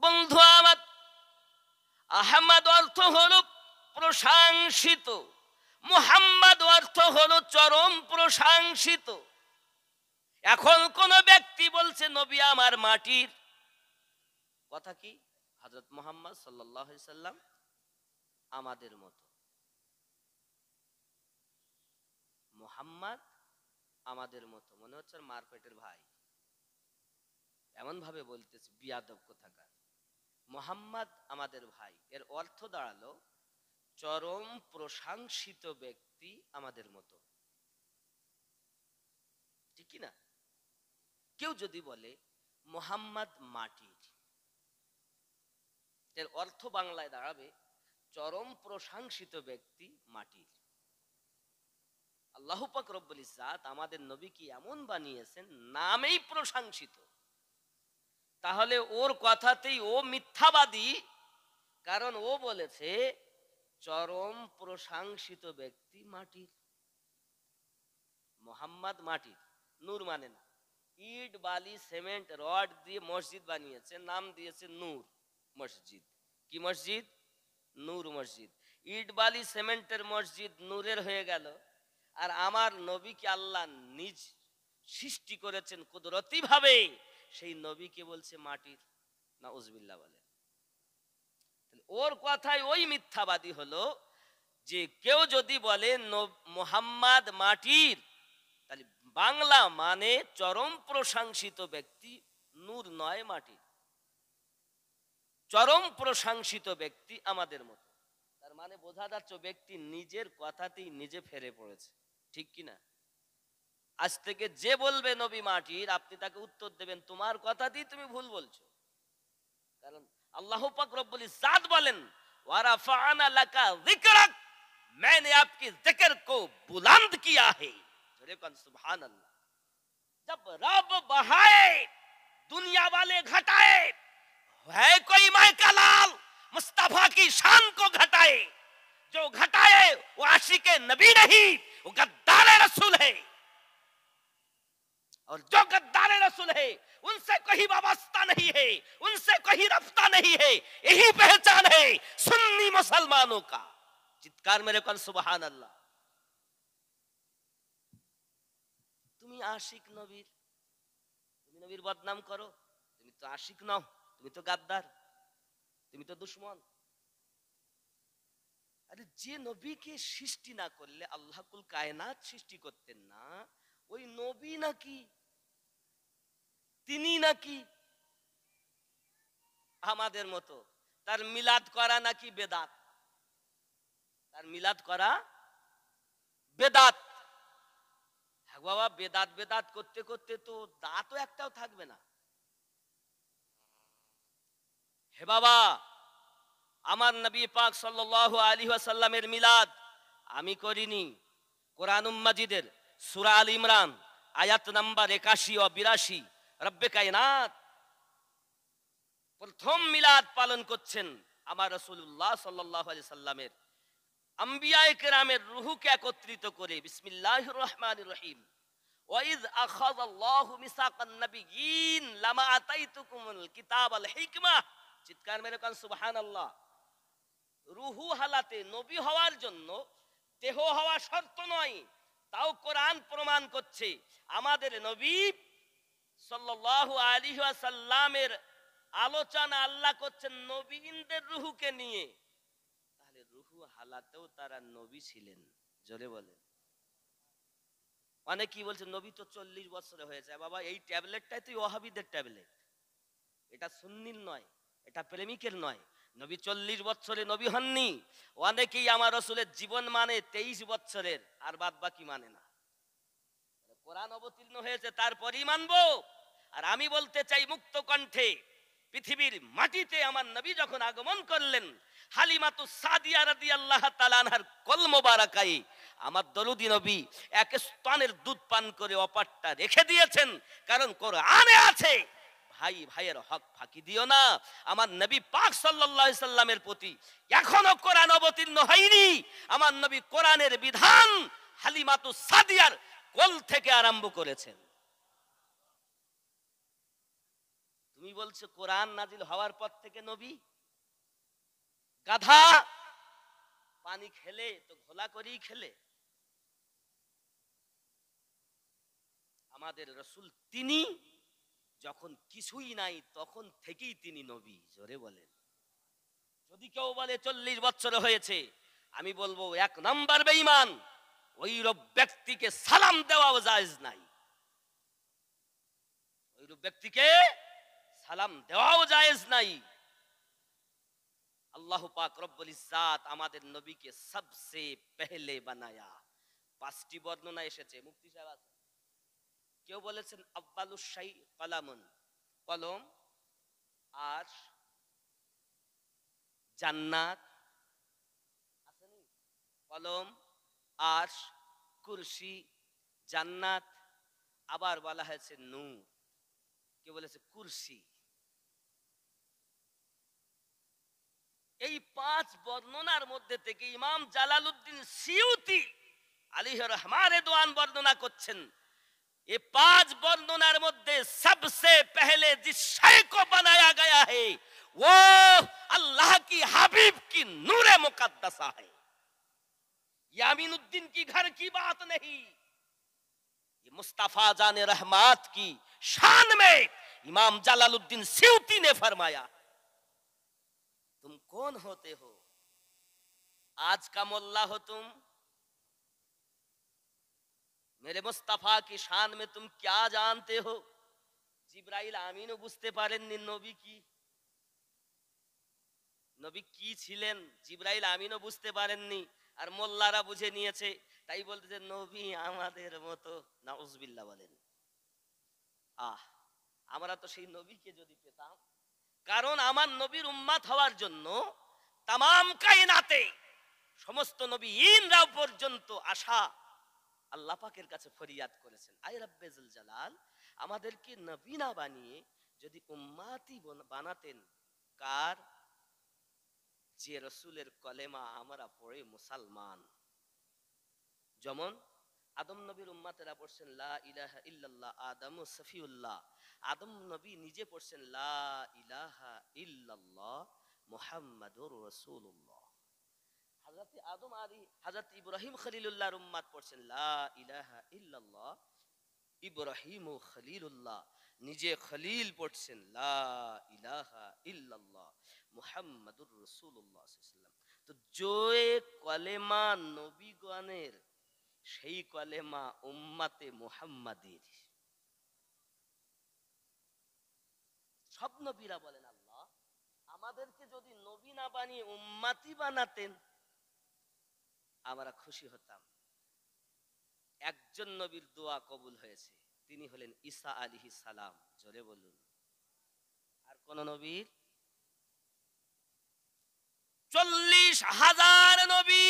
বন্ধু আমার? আহমদ অর্থ হলো প্রশংসিত, মুহাম্মদ অর্থ হলো চরম প্রশংসিত। এখন কোন ব্যক্তি বলছে নবী আমার মাটির, কথা কি? হযরত মুহাম্মদ সাল্লাল্লাহু আলাইহি সাল্লাম আমাদের মতো। মুহাম্মদ আমাদের মতো, মনে হচ্ছে মারপেটের ভাই, এমন ভাবে বলতেছে, বিয়াদব কোথাকার। মুহাম্মদ আমাদের ভাই, এর অর্থ দাঁড়ালো চরম প্রশংসিত ব্যক্তি আমাদের মতো। ঠিক কি না? কেউ যদি বলে মুহাম্মদ মাটির, এর অর্থ বাংলায় দাঁড়াবে চরম প্রশংসিত ব্যক্তি মাটির। আল্লাহ পাক রব্বুল ইজ্জাত আমাদের নবীকে এমন বানিয়েছেন, নামেই প্রশংসিত। তাহলে ওর কথাতেই ও মিথ্যাবাদী, কারণ ও বলেছে চরম প্রশংসিত ব্যক্তি মাটির। মোহাম্মদ মাটির, নূর মানে না। ইট বালি সিমেন্ট রড দিয়ে মসজিদ বানিয়েছে, নাম দিয়েছে নূর মসজিদ। কি মসজিদ? নূর মসজিদ। ইট বালি সিমেন্টের মসজিদ নূরের হয়ে গেল, আর আমার নবীকে আল্লাহ নিজ সৃষ্টি করেছেন কুদরতি ভাবে, সেই নবীকে বলছে মাটির। নাউজুবিল্লাহ বলে। ওর কথায় ওই মিথ্যাবাদী হলো যে কেউ যদি বলে মোহাম্মদ মাটির, তাহলে বাংলা মানে চরম প্রশংসিত ব্যক্তি, নূর নয় মাটির। চরম প্রশংসিত ব্যক্তি আমাদের মতো। তার মানে বোঝা যাচ্ছে ব্যক্তি নিজের কথাতেই নিজে ফেরে পড়েছে, ঠিক কিনা? আজ থেকে যে বলবে নবী মাটির, আপনি তাকে উত্তর দেবেন তোমার কথাতেই তুমি ভুল বলছো। কারণ আল্লাহ পাক রব্বুল ইজ্জাত বলেন ওয়ারাফা'না লাকা যিকরাক, मैंने आपकी जिक्र को बुलंद किया है। जोरे कौन सुभान अल्लाह। जब रब बढ़ाए दुनिया वाले घटाए, है कोई मैं का लाल मुस्तफा की शान को घटाए। जो घटाए वो आशिके नबी नहीं, वो गद्दार रसूल है। और जो गद्दार रसूल है उनसे कोई वाबस्ता नहीं है, उनसे कोई रफ्ता नहीं है। यही पहचान है सुन्नी मुसलमानों का। চিৎকার মেরে কোন সুবহান আল্লাহ। তুমি আশিক নবীর, তুমি নবীর বদনাম করো, তুমি তো আশিক নও, তুমি তো গাদ্দার, তুমি তো দুশমন। আরে যে নবীকে সৃষ্টি না করলে আল্লাহ কুল কায়নাত সৃষ্টি করতেন না, ওই নবী নাকি, তিনি নাকি আমাদের মতো তার মিলাদ করা নাকি বেদাত? তার মিলাদ করা বেদাত। হ্যাঁ বাবা, বেদাত বেদাত করতে করতে তো দাঁতও একটাও থাকবে না। হে বাবা, আমার নবী পাক সাল্লাল্লাহু আলাইহি ওয়াসাল্লামের মিলাদ আমি করিনি। কোরআন মাজিদের সূরা আল ইমরান আয়াত নাম্বার 81 ও 82, রব্বে কায়নাত প্রথম মিলাদ পালন করছেন আমার রাসূলুল্লাহ সাল্লাল্লাহু আলাইহি সাল্লামের আম্বিয়ায়ে কেরামের রূহকে একত্রিত করে। বিসমিল্লাহির রহমানির রহিম। ওয়াইজ আখাযাল্লাহু মিসাকান নাবিয়্যিন লামা আতাইতুকুমুল কিতাবাল হিকমাহ। চিৎকার মেরে কোন সুবহানাল্লাহ। রূহু হালাতে নবী হওয়ার জন্য দেহ হওয়া শর্ত নয়, তাও কোরআন প্রমাণ করছে। আমাদের নবী সাল্লাল্লাহু আলাইহি ওয়াসাল্লামের আলোচনা আল্লাহ করছেন নবীনদের রূহকে নিয়ে। তাহলে রূহু হালাতেও তারা নবী ছিলেন। জোরে বলেন। অনেক কি বলছে নবী তো 40 বছরে হয়ে যায়। বাবা, এই ট্যাবলেটটাই তো ওয়াহাবিদের ট্যাবলেট, এটা সুন্নির নয়, এটা প্রেমিকের নয়। নবী 40 বছরে নবী হননি। অনেকেই আমার রাসূলের জীবন মানে 23 বছরের, আর বাদ বাকি মানে না। কোরআন অবতীর্ণ হয়েছে তারপরই মানবো। আর আমি বলতে চাই মুক্ত কণ্ঠে, পৃথিবীর মাটিতে আমার নবী যখন আগমন করলেন, হালিমাতু সাদিয়া রাদিয়াল্লাহু তাআলা আনহার কল মোবারকায়ে আমার দরুদি নবী এক স্তনের দুধ পান করে অপারটা রেখে দিয়েছেন। কারণ কোরআনে আছে ভাই ভাইয়ের হক ফাঁকি দিও না। আমার নবী পাক সাল্লাল্লাহু আলাইহি সাল্লামের প্রতি এখনো কোরআন অবতীর্ণ হয়নি। আমার নবী কোরআনের বিধান হালিমাতু সাদিয়ার কোল থেকে আরম্ভ করেছেন। তুমি বলছো কোরআন নাজিল হওয়ার পর থেকে নবী? গাধা, পানি খেলে তো ঘোলা করেই খেলে। আমাদের রাসূল তিনি যখন কিছুই নাই তখন থেকেই তিনি নবী। জোরে বলেন। যদি কেউ বলে 40 বছর হয়েছে, আমি বলবো 1 নাম্বার বেঈমান। ওইরূপ ব্যক্তিকে সালাম দেওয়াও জায়েজ নাই। ওইরূপ ব্যক্তিকে সালাম দেওয়াও জায়েজ নাই। আল্লাহ পাক রব্বুল ইজ্জাত আমাদের নবীকে সবসে পহলে বানায়া। 5টি বর্ণনা এসেছে। মুফতি সাহেব আছে, কেউ বলেছেন আব্বালুশ শাই কলামুন, কলম, আর জান্নাত আসেনি, কলম, আরশ, কুরসি, জান্নাত, আবার বলা হয়েছে নূর, কে বলেছে কুরসি। এই 5 বর্ণনার মধ্যে থেকে ইমাম জালালউদ্দিন সিউতি আলাইহি রহমান রিদওয়ান বর্ণনা করছেন, ये 5 वर्णनार मध्य सबसे पहले जिस शय को बनाया गया है वो अल्लाह की हबीब की नूरे मुकद्दसा है। यामीनुद्दीन की घर की बात नहीं, ये मुस्तफा जाने रहमत की शान में इमाम जलालुद्दीन सियूती ने फरमाया, तुम कौन होते हो? आज का मुल्ला हो तुम? मेरे मुस्तफा की शान में तुम क्या जानते हो? जिब्राइल आमीनও বুঝতে পারেননি নবী কি ছিলেন, জিব্রাইল আমিনও বুঝতে পারেননি, আর মোল্লারা বুঝে নিয়েছে, তাই বলতেছে নবী আমাদের মতো। নাউজুবিল্লাহ বলেন। আমরা তো সেই নবীকে যদি পেতাম, কারণ আমার নবীর উম্মত হওয়ার জন্য তামাম কায়নাতে সমস্ত নবীনরাও পর্যন্ত আশা আল্লাহ পাকের কাছে ফরিয়াদ করেছেন, আয় রব্বে জুল জালাল আমাদেরকে নবী না বানিয়ে যদি উম্মতি বানাতেন, কার? যে রাসূলের কলেমা আমরা পড়ে মুসলমান। যেমন আদম নবীর উম্মতেরা পড়ছেন লা ইলাহা ইল্লাল্লাহ, আদম ও সফিউল্লাহ, আদম নবী নিজে পড়ছেন লা ইলাহা ইল্লাল্লাহ মুহাম্মাদুর রাসূলুল্লাহ। হযরত আদম হযরত ইব্রাহিম খলিলুল্লাহর উম্মত পড়ছেন লা ইলাহা ইল্লাল্লাহ ইব্রাহিম ও খলিলুল্লাহ, নিজে খলিল পড়ছেন লা ইলাহা ইল্লাল্লাহ মুহাম্মাদুর রাসূলুল্লাহ সাল্লাল্লাহু আলাইহি ওয়াসাল্লাম। তো যে কলেমা নবীগণের, সেই কলেমা উম্মতে মুহাম্মাদের। সব নবীরা বলেন আল্লাহ আমাদেরকে যদি নবী না বানিয়ে উম্মতি বানাতেন আমরা খুশি হতাম। একজন নবীর দোয়া কবুল হয়েছে, তিনি হলেন ঈসা আলাইহিস সালাম। জোরে বলুন। আর কোন নবীর? 40,000 নবী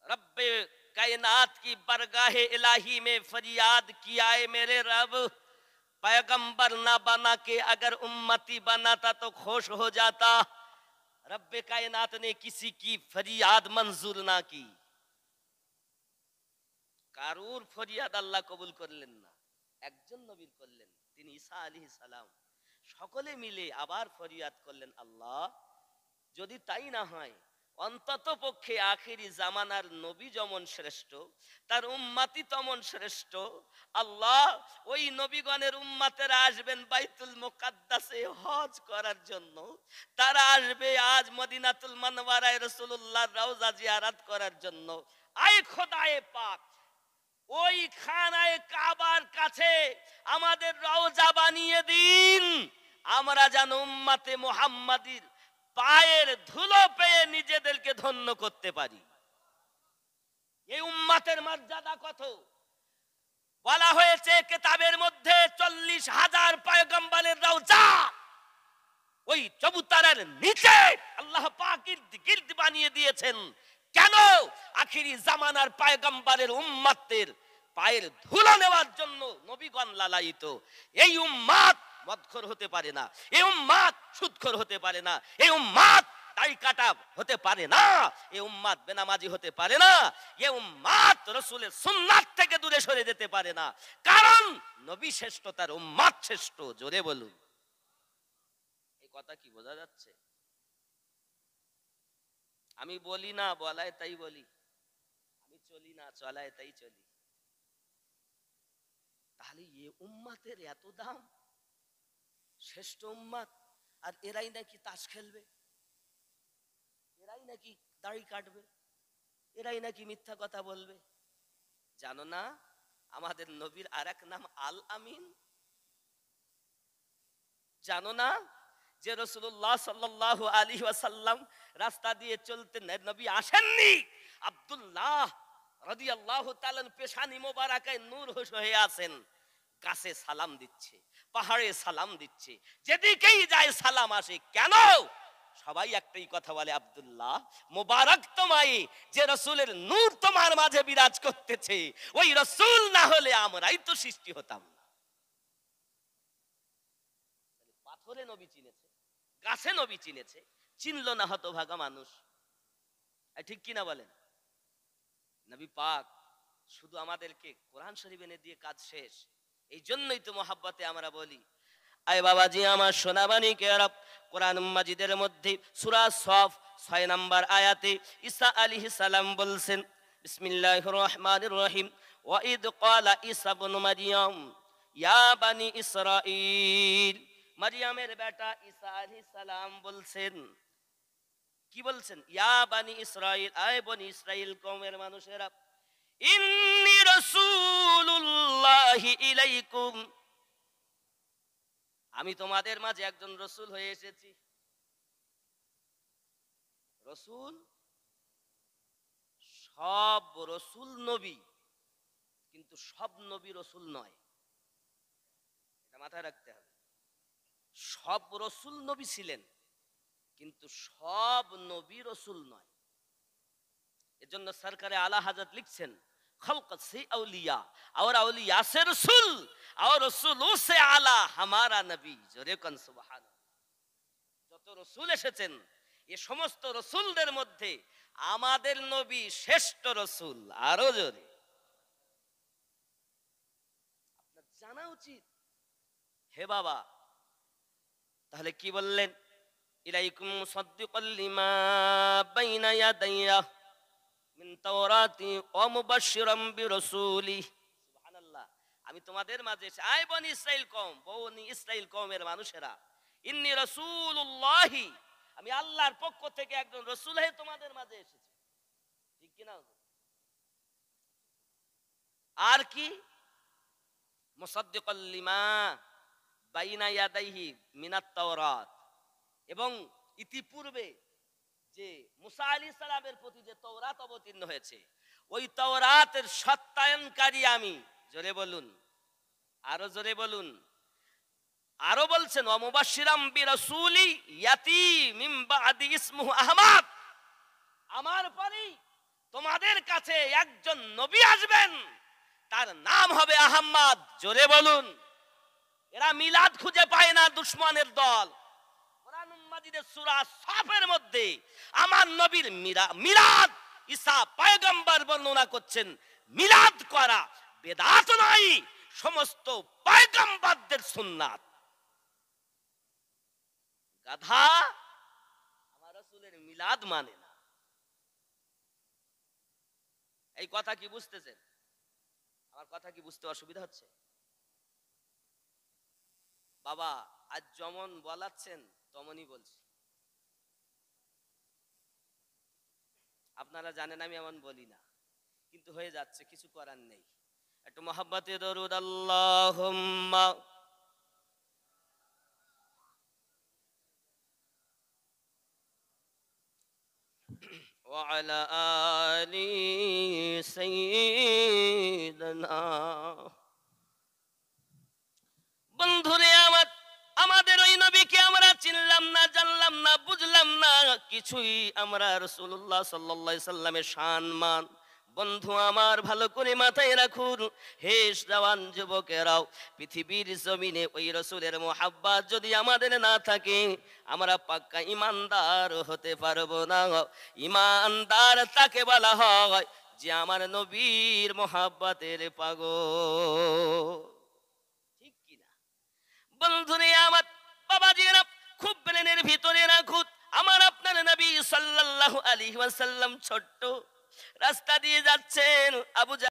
रब्बे कायनात की बरगाहे इलाही में फरियाद किया है, मेरे रब पैगंबर ना बना के अगर उम्मती बनाता तो खुश हो जाता। रब्बे कायनात ने किसी की फरियाद मंजूर ना की, কারুর ফরিয়াদ আল্লাহ কবুল করলেন না, একজন নবীর করলেন, তিনি ঈসা আলাইহিস সালাম। সকলে মিলে আবার ফরিয়াদ করলেন, আল্লাহ যদি তাই না হয় অন্তত পক্ষে আখিরি জামানার নবী যেমন শ্রেষ্ঠ তার উম্মতি তেমন শ্রেষ্ঠ। আল্লাহ ওই নবীগণের উম্মতেরা আসবেন বাইতুল মুকাদ্দাসে হজ করার জন্য, তারা আসবে আজ মদিনাতুল মুনাওয়ারায় রাসূলুল্লাহর রওজা জিয়ারত করার জন্য। আয় খোদায়ে পাক, ওই খানায়ে কাবার কাছে আমাদের রওজা বানিয়ে দিন, আমরা যেন উম্মতে মুহাম্মাদির পায়ের ধুলো পেয়ে নিজেদেরকে ধন্য করতে পারি। এই উম্মতের মর্যাদা কত বলা হয়েছে কিতাবের মধ্যে, 40,000 পয়গম্বরের রওজা ওই চবুতরার নিচে আল্লাহ পাক গির্দ বানিয়ে দিয়েছেন। কেন? আখিরি জামানার পয়গম্বরের উম্মতের পায়ের ধুলো নেওয়ার জন্য নবীগণ লালায়িত। এই উম্মত মদখোর হতে পারে না, এই উম্মত সুদখোর হতে পারে না, এই উম্মত দাড়ি কাটা হতে পারে না, এই উম্মত বেনামাজি হতে পারে না, এই উম্মত রাসূলের সুন্নাত থেকে দূরে সরে যেতে পারে না, কারণ নবী শ্রেষ্ঠ, তার উম্মত শ্রেষ্ঠ। জোরে বলুন। এই কথা কি বোঝা যাচ্ছে? আমি বলি না বলায় তাই বলি, আমি চলি না চলায় তাই চলি। তাহলে এই উম্মতের এত দাম, শ্রেষ্ঠ উম্মত, আর এরাই নাকি তাস খেলবে, এরাই নাকি দাড়ি কাটবে, এরাই নাকি মিথ্যা কথা বলবে। জানো না আমাদের নবীর আরেক নাম আল আমিন? জানো না যে রাসূলুল্লাহ সাল্লাল্লাহু আলাইহি ওয়াসাল্লাম রাস্তা দিয়ে চলতেন, নবী আসেননি, আব্দুল্লাহ রাদিয়াল্লাহু তাআলা পেশানি মোবারকায় নূর হয়ে আছেন, গাছে সালাম দিচ্ছে, পাহাড়ে সালাম দিচ্ছে, যেদিকেই যায় সালাম আসে। কেন? সবাই একটাই কথা বলে, আব্দুল্লাহ মোবারক তোমায় যে রসুলের নূর তোমার মাঝে বিরাজ করতেছে, ওই রসুল না হলে আমরাই তো সৃষ্টি হতাম না। পাথরে নবী চিনেছে, গাছে নবী চিনেছে, চিনলো না হতভাগা মানুষ। ঠিক কিনা বলেন? নবী পাক শুধু আমাদেরকে কোরআন শরীফ এনে দিয়ে কাজ শেষ। এই জন্যই তো মহাব্বতে আমরা বলি, আয় বাবাজি আমার সোনাবানি কেরাব, কোরআন মাজিদের মধ্যে সূরা সফ 6 নম্বর আয়াতে ঈসা আলাইহিস সালাম বলছেন, বিসমিল্লাহির রহমানির রহিম, ওয়া ইদ ক্বালা ঈসা ইবনে মারইয়াম ইয়া বানি ইসরাঈল। মারইয়ামের বেটা ঈসা আলাইহিস সালাম বলছেন, কি বলছেন? ইয়া বানি ইসরাঈল, আয় বনি ইসরাঈল কওমের মানুষেরা, ইন্নী রাসূলুল্লাহি ইলাইকুম, আমি তোমাদের মাঝে একজন রসুল হয়ে এসেছি। রসুল, সব রসুল নবী, কিন্তু সব নবী রসুল নয়, এটা মাথায় রাখতে হবে। সব রসুল নবী ছিলেন, কিন্তু সব নবী রসুল নয়। এজন্য সরকারে আলা হযরত লিখছেন, खलकत से औलिया और औलिया से रसूल और रसूलों से आला हमारा नबी। जोरे कन सुबहान। যত রসুল এসেছেন এই সমস্ত রসুলদের মধ্যে আমাদের নবী শ্রেষ্ঠ রসুল। আরো জোরে আপনার জানা উচিত। হে বাবা, তাহলে কি বললেন? ইলাইকুম মুসাদ্দিকাল লিমা বাইনা ইয়াদাইয়া মিন তাওরাতি ওয়া মুবাশশিরাম বিরাসূলি। সুবহানাল্লাহ। আমি তোমাদের মাঝে এসে, আয় বনি ইসরাইল কওম, বনি ইসরাইল কওমের মানুষেরা, ইন্নী রাসূলুল্লাহি, আমি আল্লাহর পক্ষ থেকে একজন রাসূল হয়ে তোমাদের মাঝে এসেছি। ঠিক কি না? আর কি? মুসাদ্দিকাল লিমা বাইনা ইয়াদাইহি মিনাত তাওরাত, এবং ইতিপূর্বে যে মুসা আলাইহিস সালামের প্রতি যে তাওরাত অবতীর্ণ হয়েছে, ওই তাওরাতের সত্যায়নকারী আমি। জোরে বলুন, আরো জোরে বলুন। আরো বলছেন, ওয়া মুবাশশিরাম বিরাসূলি ইয়াতি মিন বাদি ইসমুহু আহমদ, আমার পরেই তোমাদের কাছে একজন নবী আসবেন, তার নাম হবে আহমদ। জোরে বলুন। এরা মিলাদ খুঁজে পায় না, দুশমনের দল। কোরআন মাজিদের সূরা সফের মধ্যে আমার নবীর মিলাদ ঈসা পয়গম্বর বর্ণনা করছেন, মিলাদ করা বেদাত নয়, সমস্ত পয়গম্বরদের সুন্নাত। গাধা আমার রাসূলের মিলাদ মানে না। এই কথা কি বুঝতেছেন? আমার কথা কি বুঝতে অসুবিধা হচ্ছে? বাবা আজ যেমন বলাচ্ছেন তেমনই বলছি। আপনারা জানেন আমি এমন বলি না, কিন্তু হয়ে যাচ্ছে, কিছু করার নেই। একটু মহব্বতে দরুদ আল্লাহুম্মা ওয়া আলা আলি সাইয়্যিদানা। বন্ধুরে আমার, আমাদের ওই নবীকে আমরা চিনলাম না, জানলাম না, বুঝলাম না কিছুই। আমরা রাসূলুল্লাহ সাল্লাল্লাহু আলাইহি সাল্লামের সম্মান, বন্ধু আমার ভালো করে মাথায় রাখুন। হে জওয়ান যুবকেরাও, পৃথিবীর জমিনে ওই রাসূলের মুহাব্বত যদি আমাদের না থাকে, আমরা পাক্কা ঈমানদার হতে পারবো না। ঈমানদার তাকে বলা হয় যে আমার নবীর মুহাব্বতের পাগল। ঠিক কি না বন্ধুরে আমার? বাবাজিরা খুব ব্রেনের ভিতরে রাখুন, আমার আপনার নবী সাল্লাল্লাহু আলাইহি ওয়াসাল্লাম ছোট্ট রাস্তা দিয়ে যাচ্ছেন, আবু